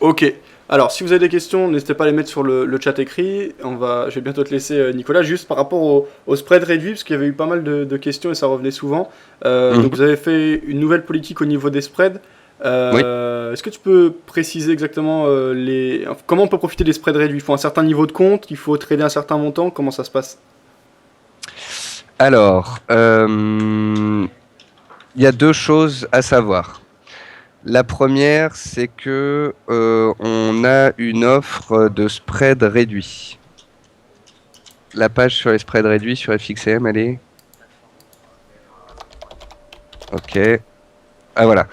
Speaker 1: Ok. Alors, si vous avez des questions, n'hésitez pas à les mettre sur le chat écrit. Je vais bientôt te laisser, Nicolas, juste par rapport au spread réduit, parce qu'il y avait eu pas mal de questions et ça revenait souvent. Donc, vous avez fait une nouvelle politique au niveau des spreads.
Speaker 6: Oui.
Speaker 1: Est-ce que tu peux préciser exactement comment on peut profiter des spreads réduits? Il faut un certain niveau de compte, il faut trader un certain montant, comment ça se passe?
Speaker 6: Alors, il y a deux choses à savoir. La première, c'est que on a une offre de spread réduit. La page sur les spreads réduits sur FXM, elle est... Ok. Ah voilà.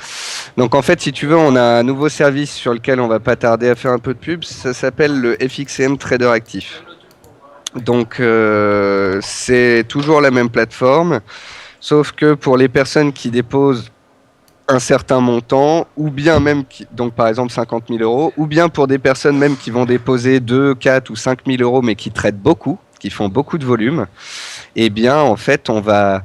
Speaker 6: Donc en fait, si tu veux, on a un nouveau service sur lequel on va pas tarder à faire un peu de pub. Ça s'appelle le FXM Trader Actif. Donc c'est toujours la même plateforme, sauf que pour les personnes qui déposent un certain montant, ou bien même, donc par exemple 50 000 euros, ou bien pour des personnes même qui vont déposer 2, 4 ou 5 000 euros, mais qui traitent beaucoup, qui font beaucoup de volume, eh bien en fait on va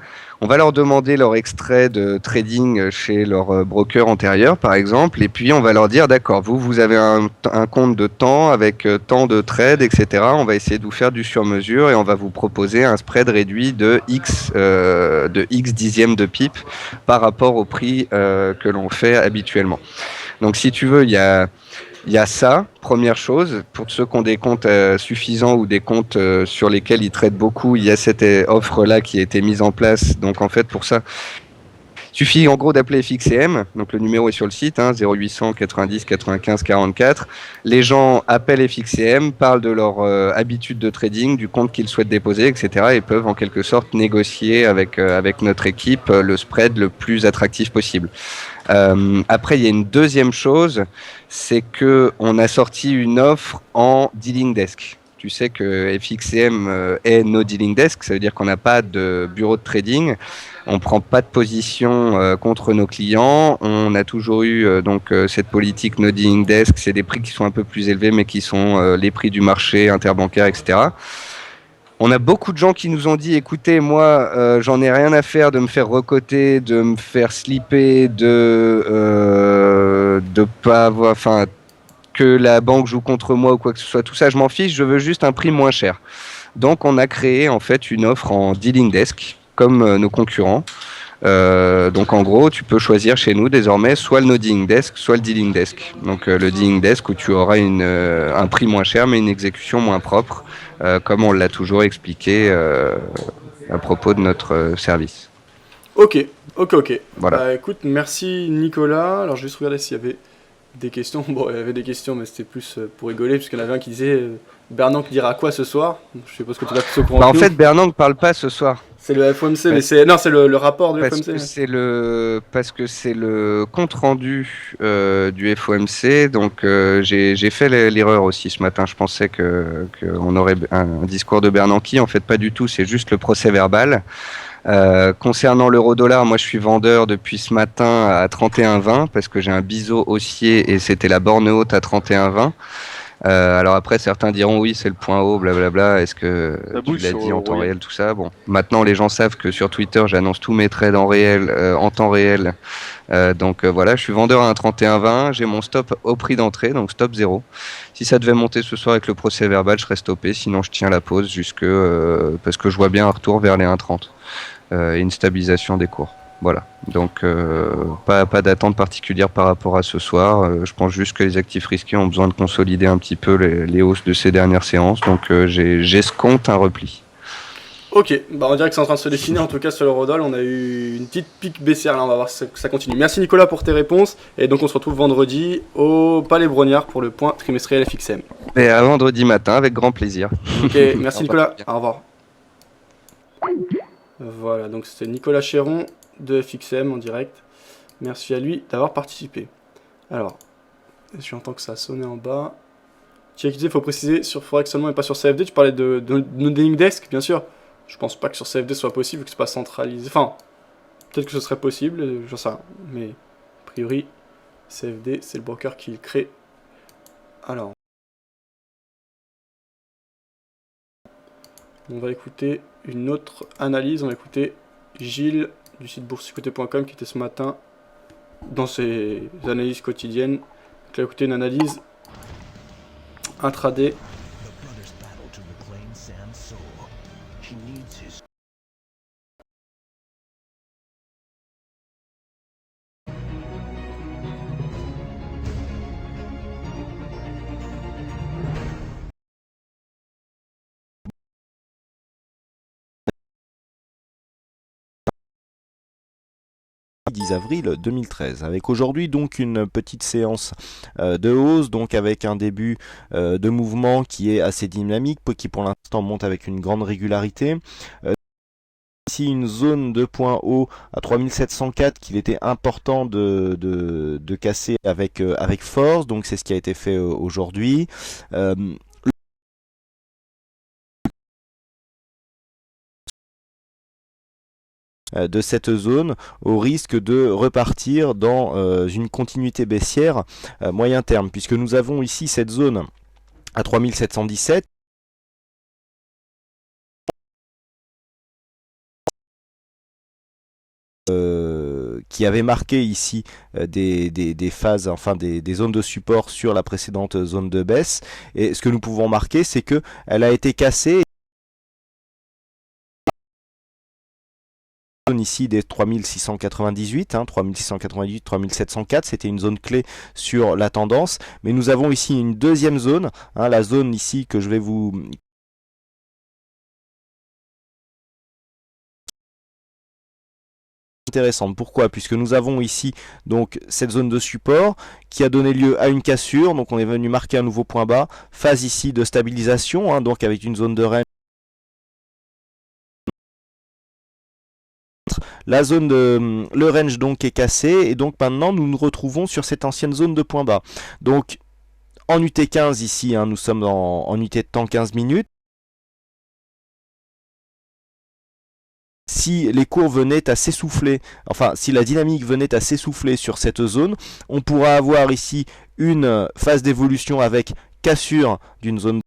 Speaker 6: leur demander leur extrait de trading chez leur broker antérieur par exemple, et puis on va leur dire d'accord, vous avez un compte de temps avec tant de trades, etc. On va essayer de vous faire du sur-mesure et on va vous proposer un spread réduit de X dixièmes de pip par rapport au prix que l'on fait habituellement. Donc si tu veux, il y a ça, première chose. Pour ceux qui ont des comptes suffisants ou des comptes sur lesquels ils traitent beaucoup, il y a cette offre-là qui a été mise en place. Donc en fait, pour ça, il suffit en gros d'appeler FXCM. Donc le numéro est sur le site, 0800 90 95 44. Les gens appellent FXCM, parlent de leur habitude de trading, du compte qu'ils souhaitent déposer, etc. Et peuvent en quelque sorte négocier avec notre équipe le spread le plus attractif possible. Après, il y a une deuxième chose, c'est que on a sorti une offre en dealing desk. Tu sais que FXCM est no dealing desk, ça veut dire qu'on n'a pas de bureau de trading, on prend pas de position contre nos clients. On a toujours eu cette politique no dealing desk, c'est des prix qui sont un peu plus élevés, mais qui sont les prix du marché interbancaire, etc. On a beaucoup de gens qui nous ont dit, écoutez, moi, j'en ai rien à faire de me faire recoter, de me faire slipper, de pas avoir, enfin, que la banque joue contre moi ou quoi que ce soit. Tout ça, je m'en fiche. Je veux juste un prix moins cher. Donc, on a créé en fait une offre en dealing desk, comme nos concurrents. Donc en gros, tu peux choisir chez nous désormais soit le no dealing desk, soit le dealing desk. Donc le dealing desk où tu auras un prix moins cher mais une exécution moins propre, comme on l'a toujours expliqué à propos de notre service.
Speaker 1: Ok.
Speaker 6: Voilà.
Speaker 1: Écoute, merci Nicolas. Alors je vais juste regarder s'il y avait des questions. Bon, il y avait des questions, mais c'était plus pour rigoler, puisqu'il y en avait un qui disait Bernanke dira quoi ce soir? Je suppose que tu vas plus au courant.
Speaker 6: En fait, Bernanke parle pas ce soir.
Speaker 1: C'est le FOMC, mais c'est le rapport du FOMC.
Speaker 6: Parce que c'est le compte rendu du FOMC. Donc j'ai fait l'erreur aussi ce matin. Je pensais qu'on aurait un discours de Bernanke. En fait, pas du tout. C'est juste le procès verbal. Concernant l'euro-dollar, moi je suis vendeur depuis ce matin à 31,20 parce que j'ai un biseau haussier et c'était la borne haute à 31,20. Alors après certains diront oui c'est le point haut blablabla, est-ce que tu l'as dit en temps réel tout ça? Bon, maintenant les gens savent que sur Twitter j'annonce tous mes trades en temps réel, donc voilà, je suis vendeur à 1,31,20, j'ai mon stop au prix d'entrée, donc stop 0. Si ça devait monter ce soir avec le procès verbal je serais stoppé, sinon je tiens la pause parce que je vois bien un retour vers les 1,30 et une stabilisation des cours. Voilà, donc pas d'attente particulière par rapport à ce soir. Je pense juste que les actifs risqués ont besoin de consolider un petit peu les hausses de ces dernières séances, donc j'escompte un repli.
Speaker 1: Ok, on dirait que c'est en train de se dessiner, en tout cas sur l'eurodoll, on a eu une petite pique baissière, là on va voir si ça continue. Merci Nicolas pour tes réponses, et donc on se retrouve vendredi au Palais Brognard pour le point trimestriel FXM.
Speaker 6: Et à vendredi matin, avec grand plaisir.
Speaker 1: Ok, merci Nicolas, au revoir. Voilà, donc c'était Nicolas Chéron de FXM en direct. Merci à lui d'avoir participé. Alors, j'entends que ça a sonné en bas. TXD, il faut préciser sur Forex seulement et pas sur CFD. Tu parlais de Noding Desk, bien sûr. Je pense pas que sur CFD ce soit possible, que c'est pas centralisé. Enfin, peut-être que ce serait possible, j'en sais rien. Mais a priori, CFD, c'est le broker qui le crée. Alors, on va écouter une autre analyse. On va écouter Gilles du site boursecoté.com qui était ce matin dans ses analyses quotidiennes. Donc, il a écouté une analyse intraday.
Speaker 7: Le 10 avril 2013, avec aujourd'hui donc une petite séance de hausse, donc avec un début de mouvement qui est assez dynamique, qui pour l'instant monte avec une grande régularité. Ici une zone de point haut à 3704 qu'il était important de casser avec force, donc c'est ce qui a été fait aujourd'hui. De cette zone au risque de repartir dans une continuité baissière moyen terme, puisque nous avons ici cette zone à 3717 qui avait marqué ici des phases, enfin des zones de support sur la précédente zone de baisse, et ce que nous pouvons marquer, c'est que elle a été cassée ici des 3698, 3698, 3704, c'était une zone clé sur la tendance, mais nous avons ici une deuxième zone, la zone ici que je vais vous intéressante. Pourquoi? Puisque nous avons ici donc cette zone de support qui a donné lieu à une cassure, donc on est venu marquer un nouveau point bas, phase ici de stabilisation, donc avec une zone de range. La zone de le range donc est cassé, et donc maintenant nous nous retrouvons sur cette ancienne zone de point bas. Donc en UT15 ici, nous sommes en unité de temps 15 minutes. Si les cours venaient à s'essouffler, enfin si la dynamique venait à s'essouffler sur cette zone, on pourra avoir ici une phase d'évolution avec cassure d'une zone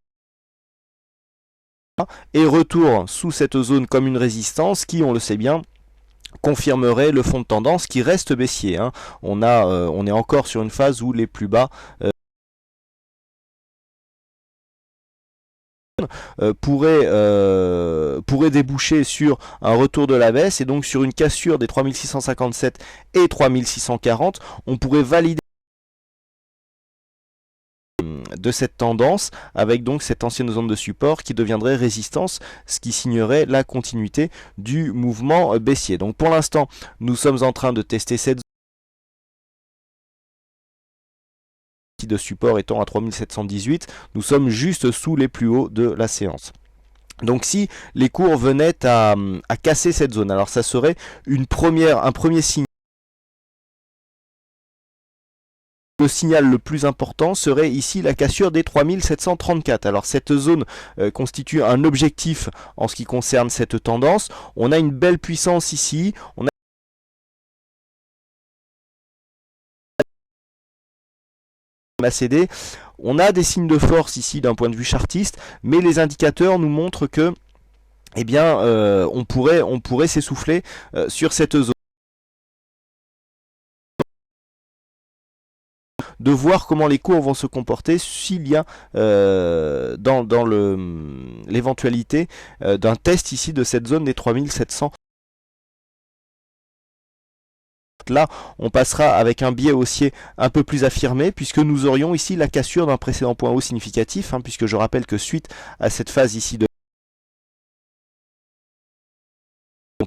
Speaker 7: et retour sous cette zone comme une résistance qui, on le sait bien, confirmerait le fond de tendance qui reste baissier. On est encore sur une phase où les plus bas pourrait déboucher sur un retour de la baisse, et donc sur une cassure des 3657 et 3640, on pourrait valider de cette tendance avec donc cette ancienne zone de support qui deviendrait résistance, ce qui signerait la continuité du mouvement baissier. Donc pour l'instant, nous sommes en train de tester cette zone de support étant à 3718, nous sommes juste sous les plus hauts de la séance. Donc si les cours venaient à casser cette zone, alors ça serait un premier signe. Le signal le plus important serait ici la cassure des 3734. Alors cette zone constitue un objectif en ce qui concerne cette tendance. On a une belle puissance ici, on a cédé. On a des signes de force ici d'un point de vue chartiste, mais les indicateurs nous montrent que on pourrait s'essouffler sur cette zone. De voir comment les cours vont se comporter s'il y a dans l'éventualité d'un test ici de cette zone des 3700. Là, on passera avec un biais haussier un peu plus affirmé, puisque nous aurions ici la cassure d'un précédent point haut significatif, puisque je rappelle que suite à cette phase ici de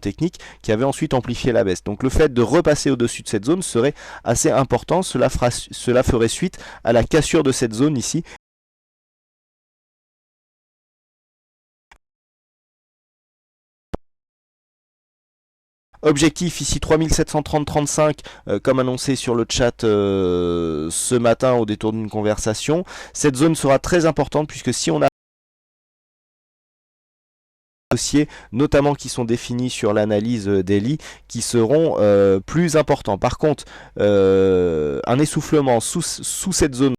Speaker 7: technique qui avait ensuite amplifié la baisse. Donc le fait de repasser au-dessus de cette zone serait assez important, cela ferait suite à la cassure de cette zone ici. Objectif ici 3730,35 comme annoncé sur le chat ce matin au détour d'une conversation. Cette zone sera très importante puisque si on a dossiers, notamment qui sont définis sur l'analyse daily, qui seront plus importants. Par contre, un essoufflement sous cette zone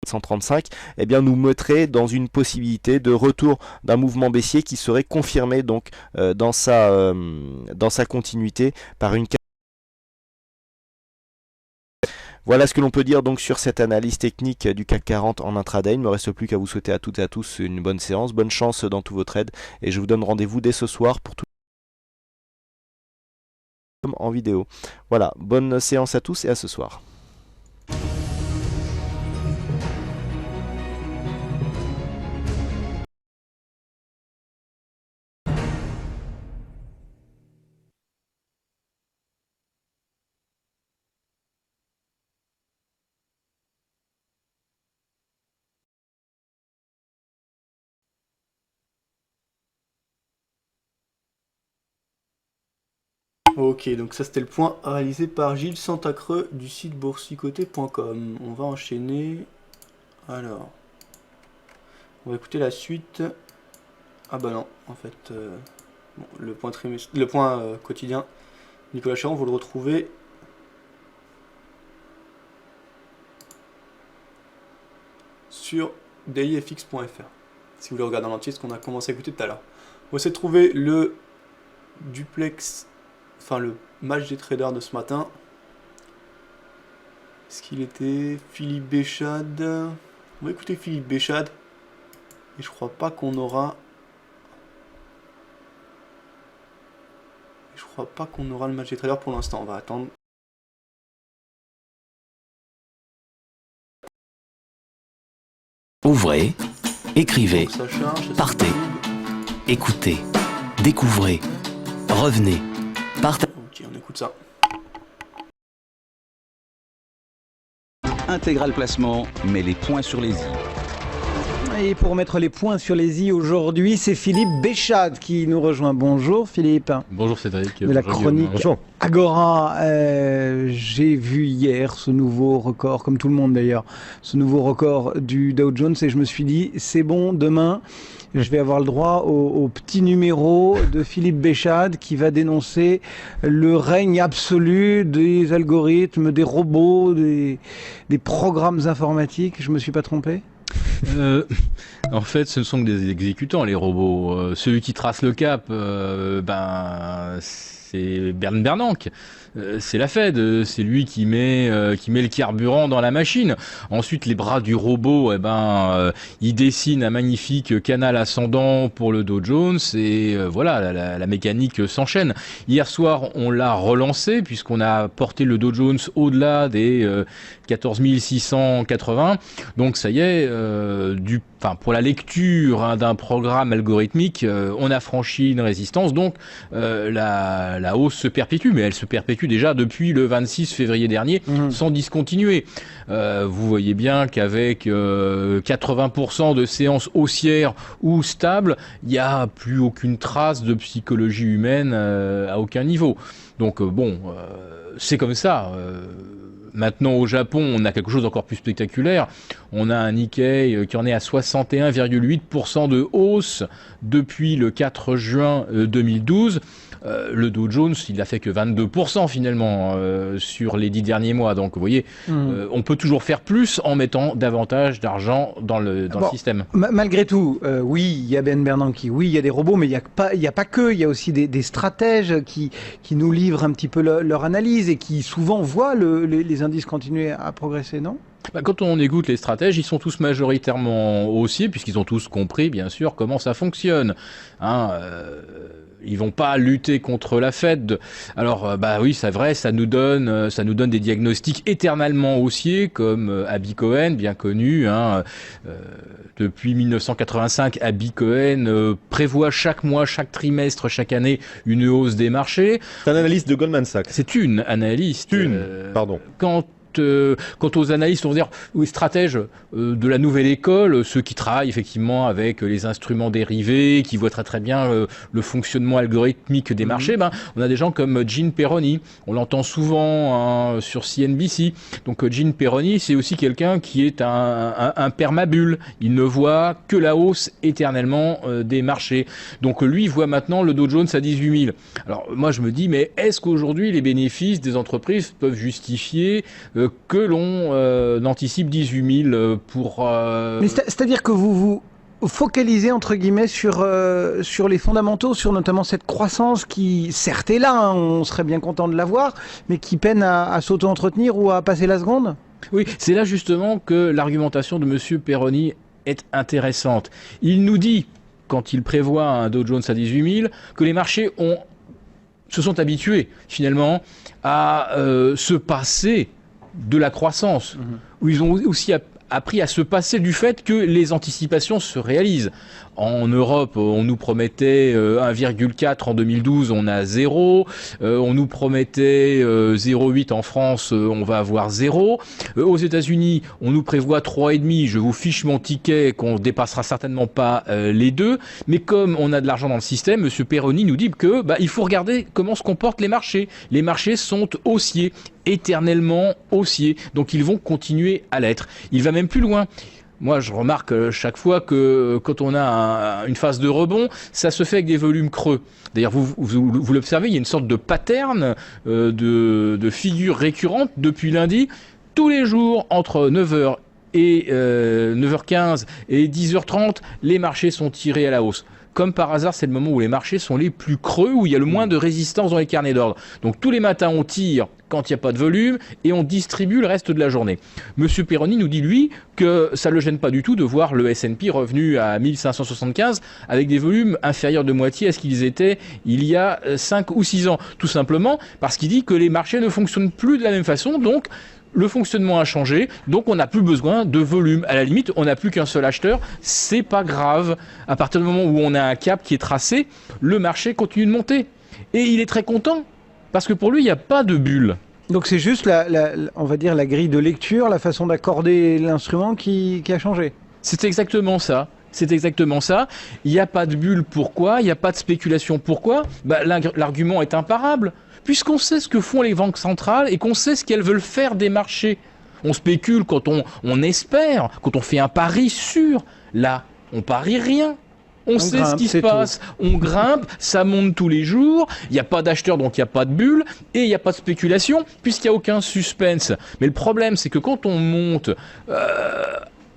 Speaker 7: 135, eh bien nous mettrait dans une possibilité de retour d'un mouvement baissier qui serait confirmé donc dans sa continuité par une. Voilà ce que l'on peut dire donc sur cette analyse technique du CAC 40 en intraday. Il ne me reste plus qu'à vous souhaiter à toutes et à tous une bonne séance, bonne chance dans tous vos trades et je vous donne rendez-vous dès ce soir pour tout en vidéo. Voilà, bonne séance à tous et à ce soir.
Speaker 1: Ok, donc ça c'était le point réalisé par Gilles Santacreux du site boursicoté.com. On va enchaîner. Alors, on va écouter la suite. Ah bah non, en fait, bon, le point quotidien. Nicolas Chéron, vous le retrouvez sur dailyfx.fr. Si vous voulez regarder en entier ce qu'on a commencé à écouter tout à l'heure. On va essayer de trouver le duplex. Enfin, le match des traders de ce matin. Est-ce qu'il était Philippe Béchade? On va écouter Philippe Béchade. Et je crois pas qu'on aura... le match des traders pour l'instant. On va attendre.
Speaker 8: Ouvrez, écrivez,
Speaker 1: Ça charge, ça
Speaker 8: partez,
Speaker 1: se
Speaker 8: écoutez, découvrez, revenez.
Speaker 1: Ok, on écoute ça.
Speaker 9: Intégral Placement met les points sur les i.
Speaker 10: Et pour mettre les points sur les i aujourd'hui, c'est Philippe Béchade qui nous rejoint. Bonjour Philippe.
Speaker 11: Bonjour Cédric.
Speaker 10: De la chronique Agora. J'ai vu hier ce nouveau record, comme tout le monde d'ailleurs, ce nouveau record du Dow Jones et je me suis dit, c'est bon, demain, je vais avoir le droit au petit numéro de Philippe Béchade qui va dénoncer le règne absolu des algorithmes, des robots, des programmes informatiques. Je me suis pas trompé ?
Speaker 11: En fait, ce ne sont que des exécutants, les robots. Celui qui trace le cap, c'est Bernanke. C'est la Fed, c'est lui qui met le carburant dans la machine. Ensuite, les bras du robot, il dessine un magnifique canal ascendant pour le Dow Jones et voilà, la mécanique s'enchaîne. Hier soir, on l'a relancé puisqu'on a porté le Dow Jones au-delà des 14 680. Donc ça y est, pour la lecture d'un programme algorithmique, on a franchi une résistance. Donc la hausse se perpétue, mais elle se perpétue déjà depuis le 26 février dernier, sans discontinuer. Vous voyez bien qu'avec 80% de séances haussières ou stables, il n'y a plus aucune trace de psychologie humaine à aucun niveau. Donc c'est comme ça. Maintenant, au Japon, on a quelque chose d'encore plus spectaculaire. On a un Nikkei qui en est à 61,8% de hausse depuis le 4 juin 2012. Le Dow Jones, il n'a fait que 22% finalement sur les 10 derniers mois. Donc, vous voyez, on peut toujours faire plus en mettant davantage d'argent dans le système.
Speaker 10: Malgré tout, oui, il y a Ben Bernanke, oui, il y a des robots, mais il n'y a pas que. Il y a aussi des stratèges qui nous livrent un petit peu leur analyse et qui souvent voient les indices continuer à progresser, non ?
Speaker 11: Quand on écoute les stratèges, ils sont tous majoritairement haussiers, puisqu'ils ont tous compris, bien sûr, comment ça fonctionne. Ils vont pas lutter contre la Fed. Alors, oui, c'est vrai, ça nous donne des diagnostics éternellement haussiers, comme Abby Cohen, bien connu. Depuis 1985, Abby Cohen prévoit chaque mois, chaque trimestre, chaque année, une hausse des marchés.
Speaker 12: C'est un analyste de Goldman Sachs.
Speaker 11: C'est une analyste.
Speaker 12: Pardon.
Speaker 11: Quand quant aux analystes, on va dire, ou les stratèges de la nouvelle école, ceux qui travaillent effectivement avec les instruments dérivés, qui voient très très bien le fonctionnement algorithmique des marchés, on a des gens comme Gene Peroni. On l'entend souvent sur CNBC. Donc Gene Peroni, c'est aussi quelqu'un qui est un permabulle. Il ne voit que la hausse éternellement des marchés. Donc lui, il voit maintenant le Dow Jones à 18 000. Alors moi, je me dis, mais est-ce qu'aujourd'hui, les bénéfices des entreprises peuvent justifier que l'on anticipe 18 000 pour...
Speaker 10: Mais c'est-à-dire que vous focalisez entre guillemets sur les fondamentaux, sur notamment cette croissance qui certes est là, hein, on serait bien content de la voir, mais qui peine à s'auto-entretenir ou à passer la seconde.
Speaker 11: Oui, c'est là justement que l'argumentation de M. Peroni est intéressante. Il nous dit, quand il prévoit un Dow Jones à 18 000, que les marchés se sont habitués finalement à se passer de la croissance, où ils ont aussi appris à se passer du fait que les anticipations se réalisent. En Europe, on nous promettait 1,4 en 2012, on a 0. On nous promettait 0,8 en France, on va avoir 0. Aux États-Unis, on nous prévoit 3,5. Je vous fiche mon ticket qu'on dépassera certainement pas les 2. Mais comme on a de l'argent dans le système, M. Peroni nous dit que il faut regarder comment se comportent les marchés. Les marchés sont haussiers, éternellement haussiers. Donc ils vont continuer à l'être. Il va même plus loin. Moi, je remarque chaque fois que quand on a une phase de rebond, ça se fait avec des volumes creux. D'ailleurs, vous l'observez, il y a une sorte de pattern de figures récurrentes depuis lundi. Tous les jours, entre 9h et 9h15 et 10h30, les marchés sont tirés à la hausse. Comme par hasard, c'est le moment où les marchés sont les plus creux, où il y a le moins de résistance dans les carnets d'ordre. Donc tous les matins, on tire quand il n'y a pas de volume et on distribue le reste de la journée. Monsieur Peroni nous dit, lui, que ça ne le gêne pas du tout de voir le S&P revenu à 1575 avec des volumes inférieurs de moitié à ce qu'ils étaient il y a 5 ou 6 ans. Tout simplement parce qu'il dit que les marchés ne fonctionnent plus de la même façon, donc le fonctionnement a changé, donc on n'a plus besoin de volume. À la limite, on n'a plus qu'un seul acheteur, c'est pas grave. À partir du moment où on a un cap qui est tracé, le marché continue de monter. Et il est très content, parce que pour lui, il n'y a pas de bulle.
Speaker 10: Donc c'est juste, on va dire, la grille de lecture, la façon d'accorder l'instrument qui a changé.
Speaker 11: C'est exactement ça. C'est exactement ça. Il n'y a pas de bulle, pourquoi ? Il n'y a pas de spéculation, pourquoi ? L'argument est imparable. Puisqu'on sait ce que font les banques centrales et qu'on sait ce qu'elles veulent faire des marchés. On spécule quand on espère, quand on fait un pari sûr. Là, on parie rien. On sait ce qui se passe. On grimpe, ça monte tous les jours. Il n'y a pas d'acheteurs, donc il n'y a pas de bulle. Et il n'y a pas de spéculation, puisqu'il n'y a aucun suspense. Mais le problème, c'est que quand on monte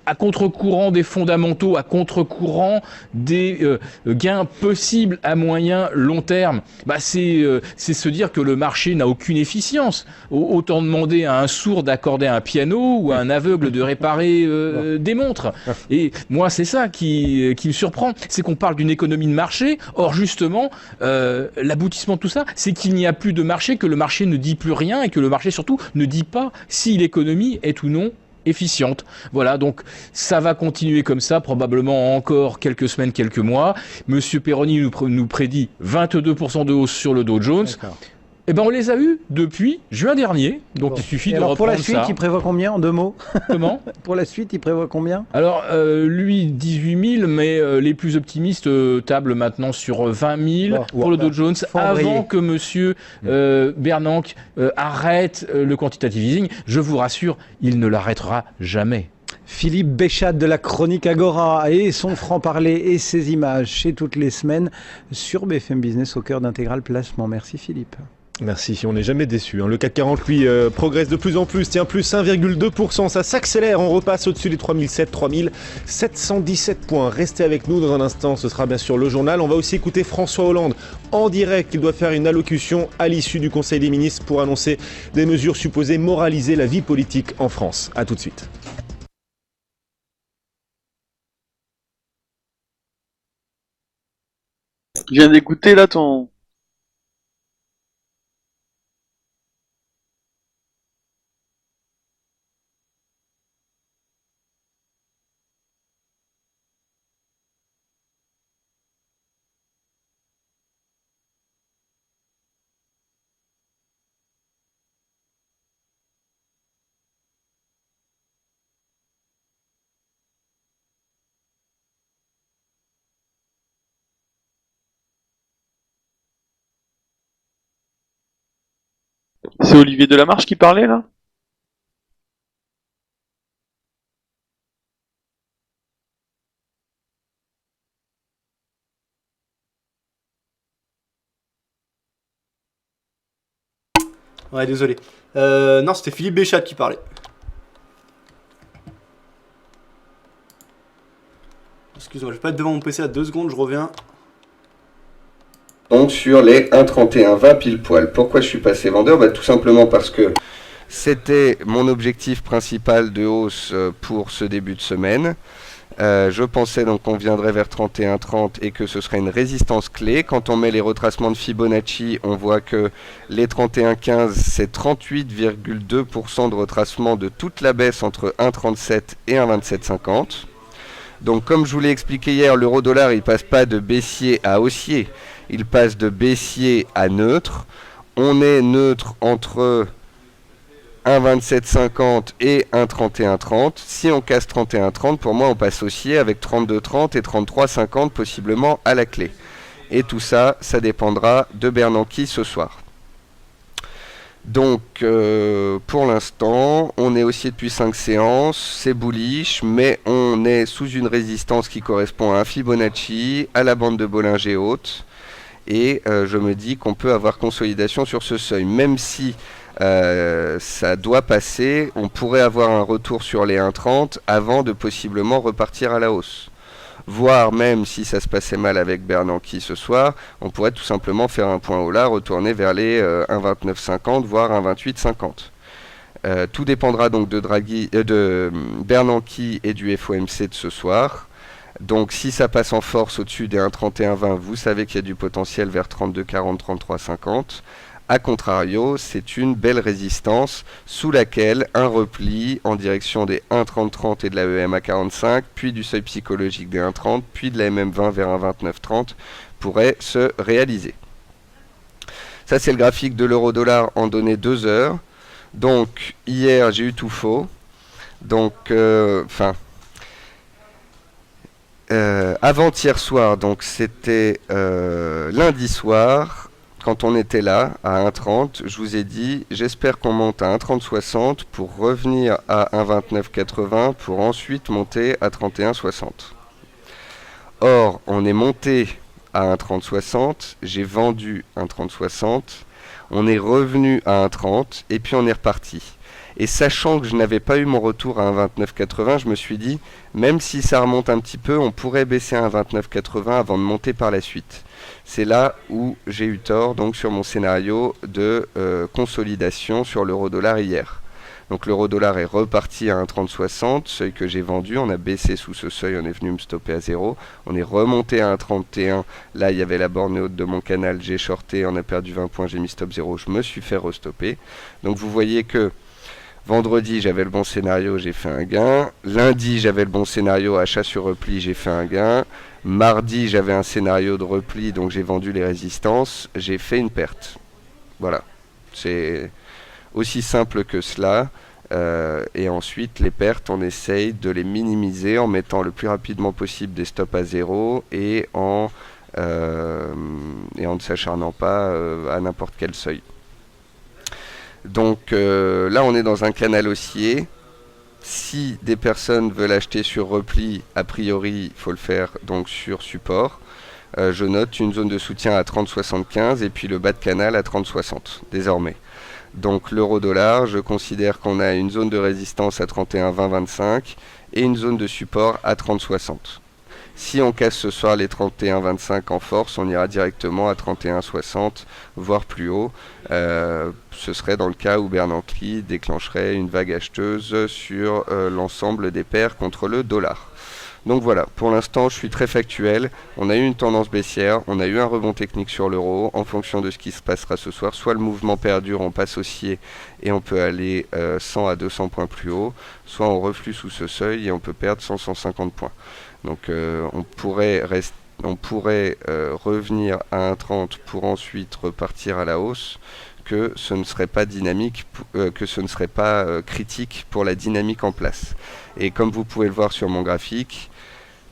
Speaker 11: à contre-courant des fondamentaux, à contre-courant des gains possibles à moyen, long terme, c'est se dire que le marché n'a aucune efficience. Autant demander à un sourd d'accorder un piano ou à un aveugle de réparer des montres. Et moi, c'est ça qui me surprend, c'est qu'on parle d'une économie de marché. Or, justement, l'aboutissement de tout ça, c'est qu'il n'y a plus de marché, que le marché ne dit plus rien et que le marché, surtout, ne dit pas si l'économie est ou non efficiente. Voilà, donc ça va continuer comme ça, probablement encore quelques semaines, quelques mois. Monsieur Peroni nous prédit 22% de hausse sur le Dow Jones. Eh ben on les a eus depuis juin dernier, donc il suffit de reprendre ça.
Speaker 10: Pour la suite, il prévoit combien en 2 mots ?
Speaker 11: Comment ?
Speaker 10: Pour la suite, il prévoit combien ?
Speaker 11: Alors, lui, 18 000, mais les plus optimistes tablent maintenant sur 20 000 pour le Dow Jones, avant que monsieur Bernanke arrête le quantitative easing. Je vous rassure, il ne l'arrêtera jamais.
Speaker 10: Philippe Béchat de la Chronique Agora et son franc-parler et ses images, c'est toutes les semaines sur BFM Business au cœur d'Intégral Placement. Merci Philippe.
Speaker 12: Merci, on n'est jamais déçu. Le CAC 40, lui, progresse de plus en plus, tient plus 1,2%, ça s'accélère, on repasse au-dessus des 3717 points. Restez avec nous dans un instant, ce sera bien sûr le journal. On va aussi écouter François Hollande en direct. Il doit faire une allocution à l'issue du Conseil des ministres pour annoncer des mesures supposées moraliser la vie politique en France. A tout de suite.
Speaker 3: Je viens d'écouter là ton... C'est Olivier Delamarche qui parlait là?
Speaker 1: Ouais, désolé. Non, c'était Philippe Béchat qui parlait. Excuse-moi, je vais pas être devant mon PC à 2 secondes, je reviens.
Speaker 6: Donc sur les 1,31,20 pile poil. Pourquoi je suis passé vendeur? Tout simplement parce que c'était mon objectif principal de hausse pour ce début de semaine. Je pensais donc qu'on viendrait vers 31,30 et que ce serait une résistance clé. Quand on met les retracements de Fibonacci, on voit que les 31,15 c'est 38,2% de retracement de toute la baisse entre 1,37 et 1,2750. Donc comme je vous l'ai expliqué hier, l'euro-dollar il passe pas de baissier à haussier, il passe de baissier à neutre. On est neutre entre 1,2750 et 1,3130. Si on casse 31,30, pour moi on passe haussier avec 32,30 et 33,50 possiblement à la clé. Et tout ça, ça dépendra de Bernanke ce soir. Donc pour l'instant, on est haussier depuis 5 séances, c'est bullish, mais on est sous une résistance qui correspond à un Fibonacci, à la bande de Bollinger haute. Et je me dis qu'on peut avoir consolidation sur ce seuil, même si ça doit passer, on pourrait avoir un retour sur les 1,30 avant de possiblement repartir à la hausse. Voire même si ça se passait mal avec Bernanke ce soir, on pourrait tout simplement faire un point haut là, retourner vers les 1,2950 voire 1,2850. Tout dépendra donc de Bernanke et du FOMC de ce soir. Donc si ça passe en force au-dessus des 1,3120, vous savez qu'il y a du potentiel vers 32,40, 33,50. A contrario, c'est une belle résistance sous laquelle un repli en direction des 1,3030 et de la EMA 45, puis du seuil psychologique des 1,30, puis de la MM20 vers 1,2930 pourrait se réaliser. Ça c'est le graphique de l'euro-dollar en données 2 heures. Donc hier j'ai eu tout faux. Donc avant-hier soir, donc c'était lundi soir. Quand on était là, à 1,30, je vous ai dit, j'espère qu'on monte à 1,3060 pour revenir à 1,2980 pour ensuite monter à 31,60. Or, on est monté à 1,3060, j'ai vendu 1,3060, on est revenu à 1,30 et puis on est reparti. Et sachant que je n'avais pas eu mon retour à 1,2980, je me suis dit, même si ça remonte un petit peu, on pourrait baisser à 1,2980 avant de monter par la suite. C'est là où j'ai eu tort, donc sur mon scénario de consolidation sur l'euro-dollar hier. Donc l'euro-dollar est reparti à 1,3060, seuil que j'ai vendu, on a baissé sous ce seuil, on est venu me stopper à 0. On est remonté à 1,31, là il y avait la borne haute de mon canal, j'ai shorté, on a perdu 20 points, j'ai mis stop 0, je me suis fait restopper. Donc vous voyez que vendredi, j'avais le bon scénario, j'ai fait un gain. Lundi, j'avais le bon scénario, achat sur repli, j'ai fait un gain. Mardi, j'avais un scénario de repli, donc j'ai vendu les résistances, j'ai fait une perte. Voilà, c'est aussi simple que cela. Et ensuite, les pertes, on essaye de les minimiser en mettant le plus rapidement possible des stops à 0 et en ne s'acharnant pas à n'importe quel seuil. Donc là on est dans un canal haussier. Si des personnes veulent acheter sur repli, a priori il faut le faire donc sur support. Je note une zone de soutien à 30,75 et puis le bas de canal à 30,60 désormais. Donc l'euro-dollar, je considère qu'on a une zone de résistance à 31,20-25 et une zone de support à 30,60. Si on casse ce soir les 31,25 en force, on ira directement à 31,60, voire plus haut. Ce serait dans le cas où Bernanke déclencherait une vague acheteuse sur l'ensemble des paires contre le dollar. Donc voilà, pour l'instant je suis très factuel. On a eu une tendance baissière, on a eu un rebond technique sur l'euro. En fonction de ce qui se passera ce soir, soit le mouvement perdure, on passe haussier et on peut aller 100 à 200 points plus haut, soit on reflue sous ce seuil et on peut perdre 100-150 points. Donc on pourrait revenir à 1,30 pour ensuite repartir à la hausse, que ce ne serait pas dynamique, que ce ne serait pas critique pour la dynamique en place. Et comme vous pouvez le voir sur mon graphique,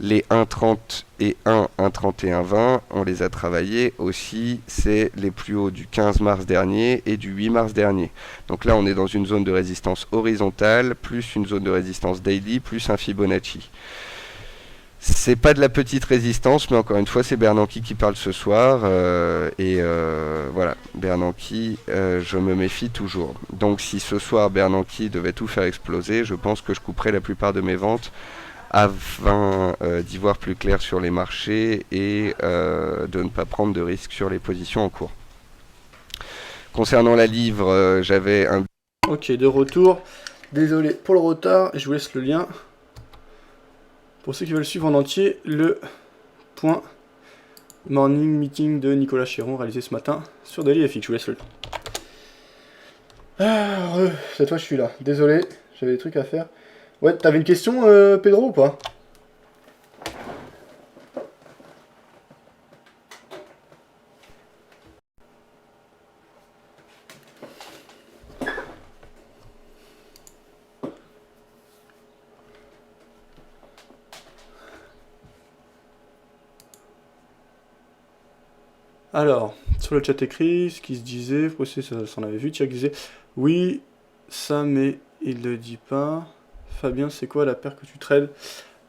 Speaker 6: Les 1,30 et 1,31,20, on les a travaillés aussi, c'est les plus hauts du 15 mars dernier et du 8 mars dernier. Donc là, on est dans une zone de résistance horizontale, plus une zone de résistance daily, plus un Fibonacci. C'est pas de la petite résistance, mais encore une fois, c'est Bernanke qui parle ce soir. Voilà, Bernanke, je me méfie toujours. Donc si ce soir Bernanke devait tout faire exploser, je pense que je couperai la plupart de mes ventes afin d'y voir plus clair sur les marchés et de ne pas prendre de risques sur les positions en cours. Concernant la livre, j'avais un...
Speaker 1: Ok, de retour. Désolé pour le retard, je vous laisse le lien. Pour ceux qui veulent suivre en entier, le point morning meeting de Nicolas Chéron réalisé ce matin sur DailyFX, je vous laisse le lien. Cette fois je suis là, désolé, j'avais des trucs à faire. Ouais, t'avais une question, Pedro, ou pas? Alors, sur le chat écrit, ce qui se disait, ça s'en avait vu, Tiago disait, oui, ça mais il le dit pas. Fabien, c'est quoi la paire que tu trades?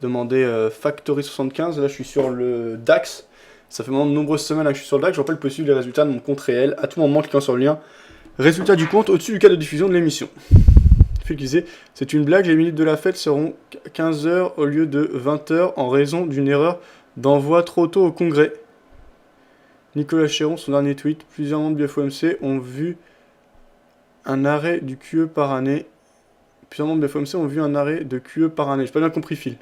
Speaker 1: Demandait Factory75, là je suis sur le DAX. Ça fait maintenant de nombreuses semaines que je suis sur le DAX, je rappelle possible les résultats de mon compte réel, à tout moment en cliquant sur le lien. Résultat du compte au-dessus du cas de diffusion de l'émission. Phil qui disait, c'est une blague, les minutes de la fête seront 15h au lieu de 20h en raison d'une erreur d'envoi trop tôt au congrès. Nicolas Chéron, son dernier tweet, plusieurs membres du FOMC ont vu un arrêt du QE par année. Plusieurs membres du FOMC ont vu un arrêt de QE par année. J'ai pas bien compris, Phil.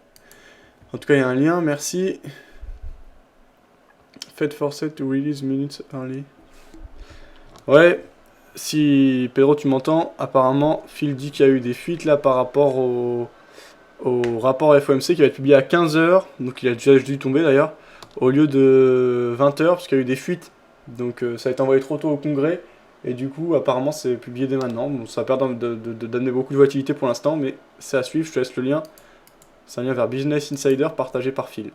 Speaker 1: En tout cas, il y a un lien, merci. Fed forced to release minutes early. Ouais, si Pedro, tu m'entends, apparemment, Phil dit qu'il y a eu des fuites là par rapport au rapport FOMC qui va être publié à 15h. Donc il a déjà dû tomber d'ailleurs. Au lieu de 20h, parce qu'il y a eu des fuites. Donc ça a été envoyé trop tôt au congrès. Et du coup, apparemment, c'est publié dès maintenant. Bon, ça va perdre d'amener beaucoup de volatilité pour l'instant, mais c'est à suivre. Je te laisse le lien. C'est un lien vers Business Insider partagé par Phil.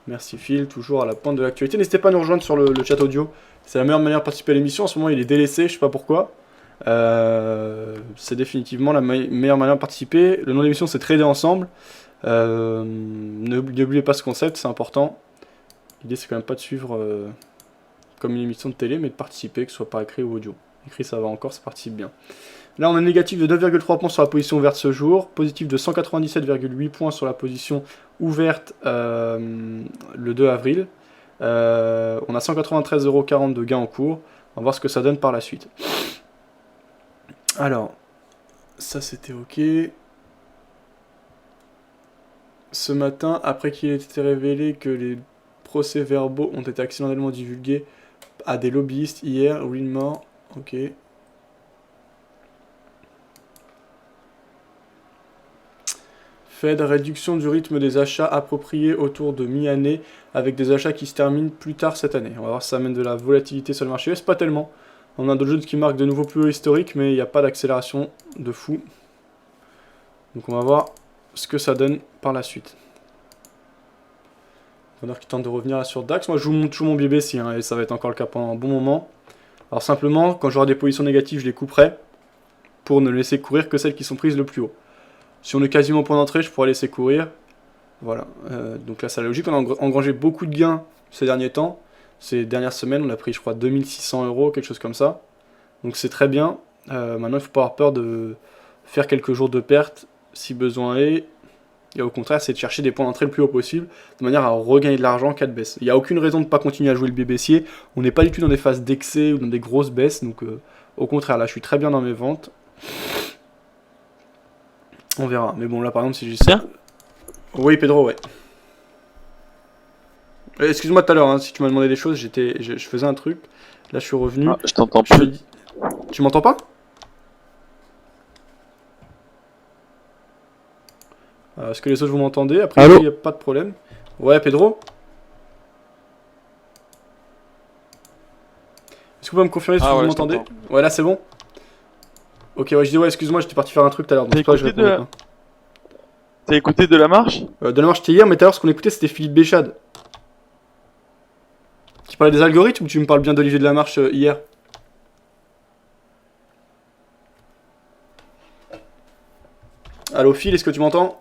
Speaker 1: Merci Phil, toujours à la pointe de l'actualité. N'hésitez pas à nous rejoindre sur le chat audio. C'est la meilleure manière de participer à l'émission. En ce moment, il est délaissé, je sais pas pourquoi. C'est définitivement la meilleure manière de participer. Le nom de l'émission, c'est Trader Ensemble. N'oubliez pas ce concept, c'est important. L'idée c'est quand même pas de suivre comme une émission de télé, mais de participer, que ce soit par écrit ou audio. Écrit ça va encore, ça participe bien. Là on a négatif de 9,3 points sur la position ouverte ce jour, positif de 197,8 points sur la position ouverte le 2 avril. On a 193,40€ de gain en cours. On va voir ce que ça donne par la suite. Alors, ça c'était ok. Ce matin, après qu'il ait été révélé que les procès-verbaux ont été accidentellement divulgués à des lobbyistes hier, Winmore, ok. Fed, réduction du rythme des achats appropriés autour de mi-année, avec des achats qui se terminent plus tard cette année. On va voir si ça amène de la volatilité sur le marché. C'est pas tellement. On a Dow Jones qui marque de nouveaux plus hauts historiques, mais il n'y a pas d'accélération de fou. Donc on va voir ce que ça donne par la suite. Vendeur qui tente de revenir là sur DAX. Moi je vous montre toujours mon BBC hein, et ça va être encore le cas pendant un bon moment. Alors simplement, quand j'aurai des positions négatives, je les couperai pour ne laisser courir que celles qui sont prises le plus haut. Si on est quasiment au point d'entrée, je pourrais laisser courir. Voilà. Donc là c'est la logique. On a engrangé beaucoup de gains ces derniers temps. Ces dernières semaines, on a pris je crois 2600€, quelque chose comme ça. Donc c'est très bien. Maintenant il ne faut pas avoir peur de faire quelques jours de perte si besoin est, et au contraire c'est de chercher des points d'entrée le plus haut possible, de manière à regagner de l'argent en cas de baisse. Il n'y a aucune raison de ne pas continuer à jouer le baissier, on n'est pas du tout dans des phases d'excès ou dans des grosses baisses, donc au contraire là je suis très bien dans mes ventes. On verra, mais bon là par exemple si j'ai ça... Oui Pedro, ouais. Excuse-moi tout à l'heure, hein, si tu m'as demandé des choses, je faisais un truc, là je suis revenu...
Speaker 3: Ah, je t'entends pas.
Speaker 1: Tu m'entends pas? Est-ce que les autres vous m'entendez? Après, il n'y a pas de problème. Ouais, Pedro? Est-ce que vous pouvez me confirmer si vous m'entendez? Ouais, là c'est bon? Ok, ouais, je dis ouais, excuse-moi, j'étais parti faire un truc tout à l'heure. Donc pas, je réponds pas.
Speaker 3: T'as écouté de la marche?
Speaker 1: De la marche, c'était hier, mais tout à l'heure, ce qu'on écoutait, c'était Philippe Béchade. Qui parlait des algorithmes ou tu me parles bien d'Olivier de la Marche hier? Allô Phil, est-ce que tu m'entends?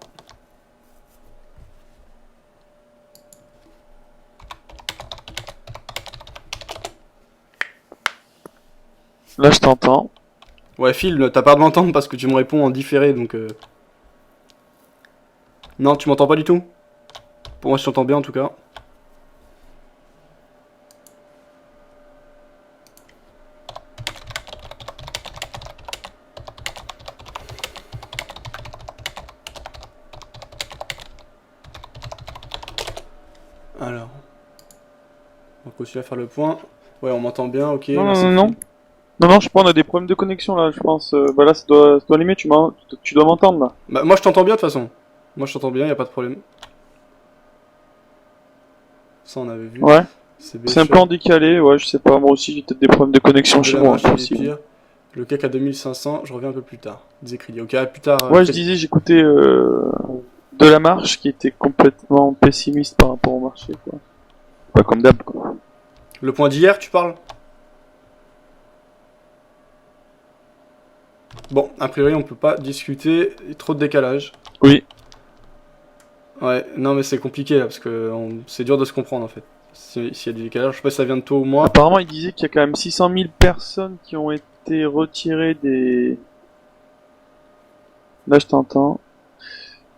Speaker 3: Là, je t'entends.
Speaker 1: Ouais, Phil, t'as pas de m'entendre parce que tu me réponds en différé, donc... Non, tu m'entends pas du tout? Pour moi, je t'entends bien, en tout cas. Alors... On va continuer à faire le point. Ouais, on m'entend bien, ok.
Speaker 3: Non,
Speaker 1: merci,
Speaker 3: non, non.
Speaker 1: Phil.
Speaker 3: Non, je sais pas, on a des problèmes de connexion là, je pense. Bah là, ça doit allumer, tu dois m'entendre là.
Speaker 1: Bah, moi, je t'entends bien, de toute façon. Moi, je t'entends bien, y a pas de problème. Ça, on avait vu.
Speaker 3: Ouais.
Speaker 1: C'est
Speaker 3: un peu en décalé, ouais, je sais pas, moi aussi j'ai peut-être des problèmes de connexion chez moi aussi.
Speaker 1: Le CAC à 2500, je reviens un peu plus tard. Disait Crédit. Ok, à plus tard.
Speaker 3: Ouais, je disais, j'écoutais de la marche qui était complètement pessimiste par rapport au marché, quoi. Pas comme d'hab, quoi.
Speaker 1: Le point d'hier, tu parles? Bon, a priori, on peut pas discuter. Il y a trop de décalage.
Speaker 3: Oui.
Speaker 1: Ouais, non, mais c'est compliqué là, parce que c'est dur de se comprendre en fait. S'il y a des décalages, je sais pas si ça vient de toi ou moi.
Speaker 3: Apparemment, il disait qu'il y a quand même 600 000 personnes qui ont été retirées des... Là, je t'entends.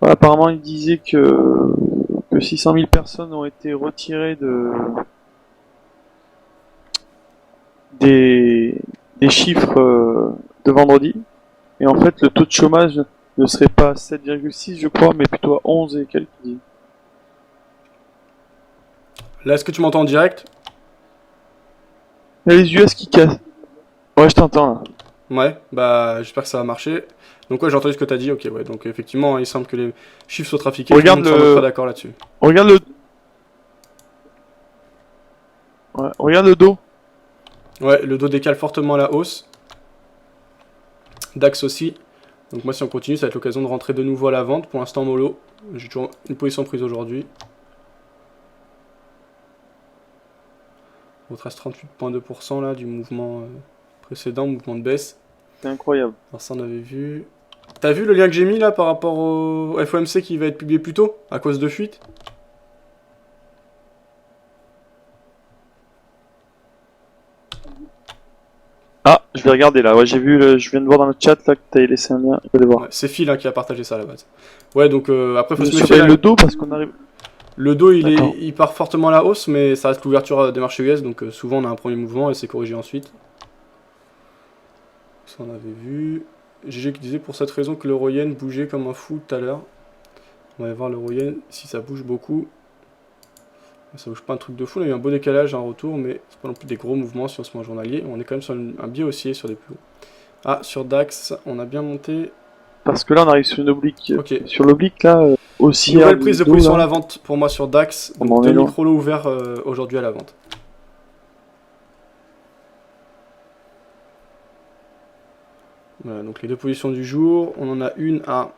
Speaker 3: Ouais, apparemment, il disait que 600 000 personnes ont été retirées des chiffres de vendredi. Et en fait, le taux de chômage ne serait pas à 7,6, je crois, mais plutôt à 11 et quelques.
Speaker 1: Là, est-ce que tu m'entends en direct?
Speaker 3: Il y a les US qui cassent. Ouais, je t'entends là.
Speaker 1: Ouais, bah j'espère que ça va marcher. Donc ouais, j'ai entendu ce que t'as dit, ok, ouais. Donc effectivement, il semble que les chiffres soient trafiqués.
Speaker 3: Regarde
Speaker 1: tout le monde semble pas d'accord là-dessus.
Speaker 3: Regarde le... Ouais, regarde le dos.
Speaker 1: Ouais, le dos décale fortement à la hausse. DAX aussi. Donc moi, si on continue, ça va être l'occasion de rentrer de nouveau à la vente. Pour l'instant, mollo. J'ai toujours une position prise aujourd'hui. On reste 38,2% là du mouvement précédent, mouvement de baisse.
Speaker 3: C'est incroyable.
Speaker 1: Alors ça, on avait vu. T'as vu le lien que j'ai mis là par rapport au FOMC qui va être publié plus tôt à cause de fuite?
Speaker 3: Ah, je vais regarder là. Ouais, j'ai vu, je viens de voir dans le chat là que t'avais laissé un lien. Je vais aller voir.
Speaker 1: Ouais, c'est Phil hein, qui a partagé ça à la base. Ouais, donc après faut se
Speaker 3: méfier. Le dos parce qu'on arrive.
Speaker 1: Le dos il part fortement à la hausse, mais ça reste l'ouverture des marchés US, donc souvent on a un premier mouvement et c'est corrigé ensuite. Ça on avait vu. GG qui disait pour cette raison que l'euro-yen bougeait comme un fou tout à l'heure. On va aller voir l'euro-yen si ça bouge beaucoup. Ça bouge pas un truc de fou, on a eu un beau décalage, un retour, mais c'est pas non plus des gros mouvements sur ce mois journalier. On est quand même sur un biais haussier sur des plus hauts. Ah, sur DAX, on a bien monté.
Speaker 3: Parce que là on arrive sur une oblique.
Speaker 1: Ok.
Speaker 3: Sur l'oblique là, aussi.
Speaker 1: Nouvelle prise de position à la vente pour moi sur DAX. Donc 2 micro-lots ouverts aujourd'hui à la vente. Voilà, donc les deux positions du jour. On en a une à...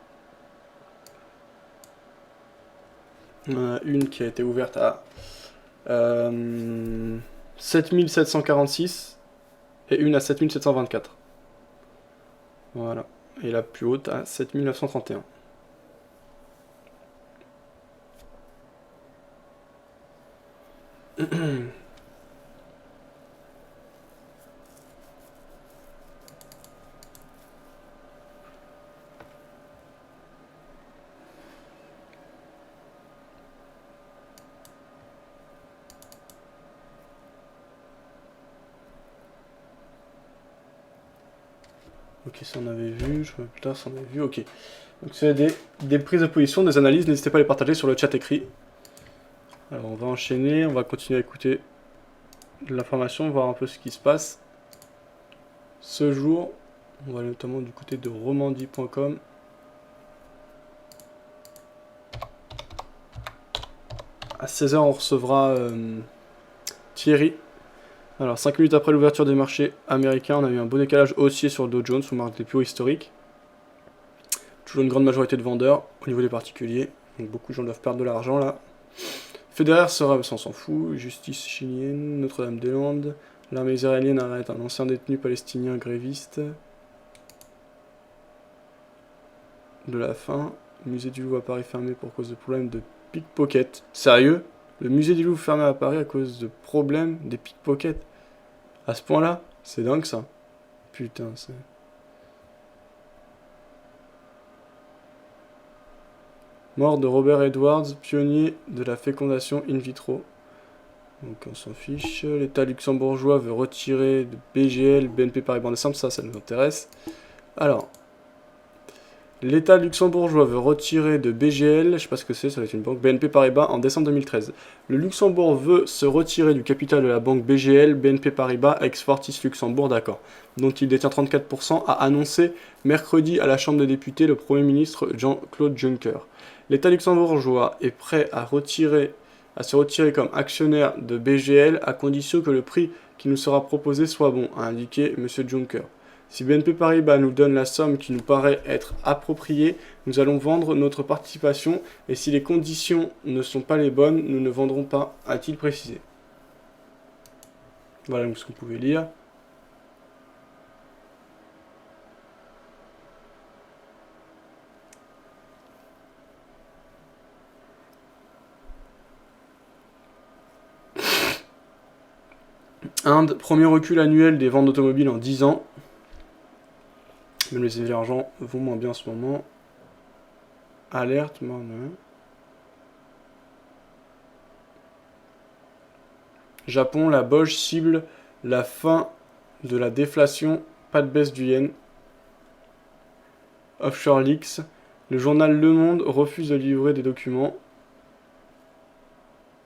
Speaker 1: On en a une qui a été ouverte à 7746 et une à 7724. Voilà. Et la plus haute à 7931. Ok, ça on avait vu, je vois plus tard, ça on avait vu, ok. Donc c'est des prises de position, des analyses, n'hésitez pas à les partager sur le chat écrit. Alors on va enchaîner, on va continuer à écouter de l'information, voir un peu ce qui se passe. Ce jour, on va aller notamment du côté de romandie.com. À 16h on recevra Thierry. Alors 5 minutes après l'ouverture des marchés américains, on a eu un beau décalage haussier sur le Dow Jones, on marque des plus hauts historiques. Toujours une grande majorité de vendeurs au niveau des particuliers. Donc beaucoup de gens doivent perdre de l'argent là. Federer sera, ça on s'en fout. Justice chilienne, Notre-Dame-des-Landes. L'armée israélienne arrête un ancien détenu palestinien gréviste. De la faim. Musée du Louvre à Paris fermé pour cause de problèmes de pickpocket. Sérieux? Le musée du Louvre fermé à Paris à cause de problèmes des pickpockets? À ce point-là? C'est dingue ça. Putain, c'est... Mort de Robert Edwards, pionnier de la fécondation in vitro. Donc on s'en fiche. L'État luxembourgeois veut retirer de BGL, BNP Paribas en décembre, ça nous intéresse. Alors, l'État luxembourgeois veut retirer de BGL, je sais pas ce que c'est, ça va être une banque, BNP Paribas en décembre 2013. Le Luxembourg veut se retirer du capital de la banque BGL, BNP Paribas, ex-Fortis Luxembourg, d'accord, dont il détient 34%, a annoncé mercredi à la Chambre des députés le Premier ministre Jean-Claude Juncker. L'État luxembourgeois est prêt à se retirer comme actionnaire de BGL à condition que le prix qui nous sera proposé soit bon, a indiqué M. Juncker. Si BNP Paribas nous donne la somme qui nous paraît être appropriée, nous allons vendre notre participation et si les conditions ne sont pas les bonnes, nous ne vendrons pas, a-t-il précisé. Voilà donc ce que vous pouvez lire. Inde, premier recul annuel des ventes d'automobiles en 10 ans. Même les émergents vont moins bien en ce moment. Alerte, non. Japon, la Bosch cible la fin de la déflation, pas de baisse du yen. Offshore Leaks, le journal Le Monde refuse de livrer des documents.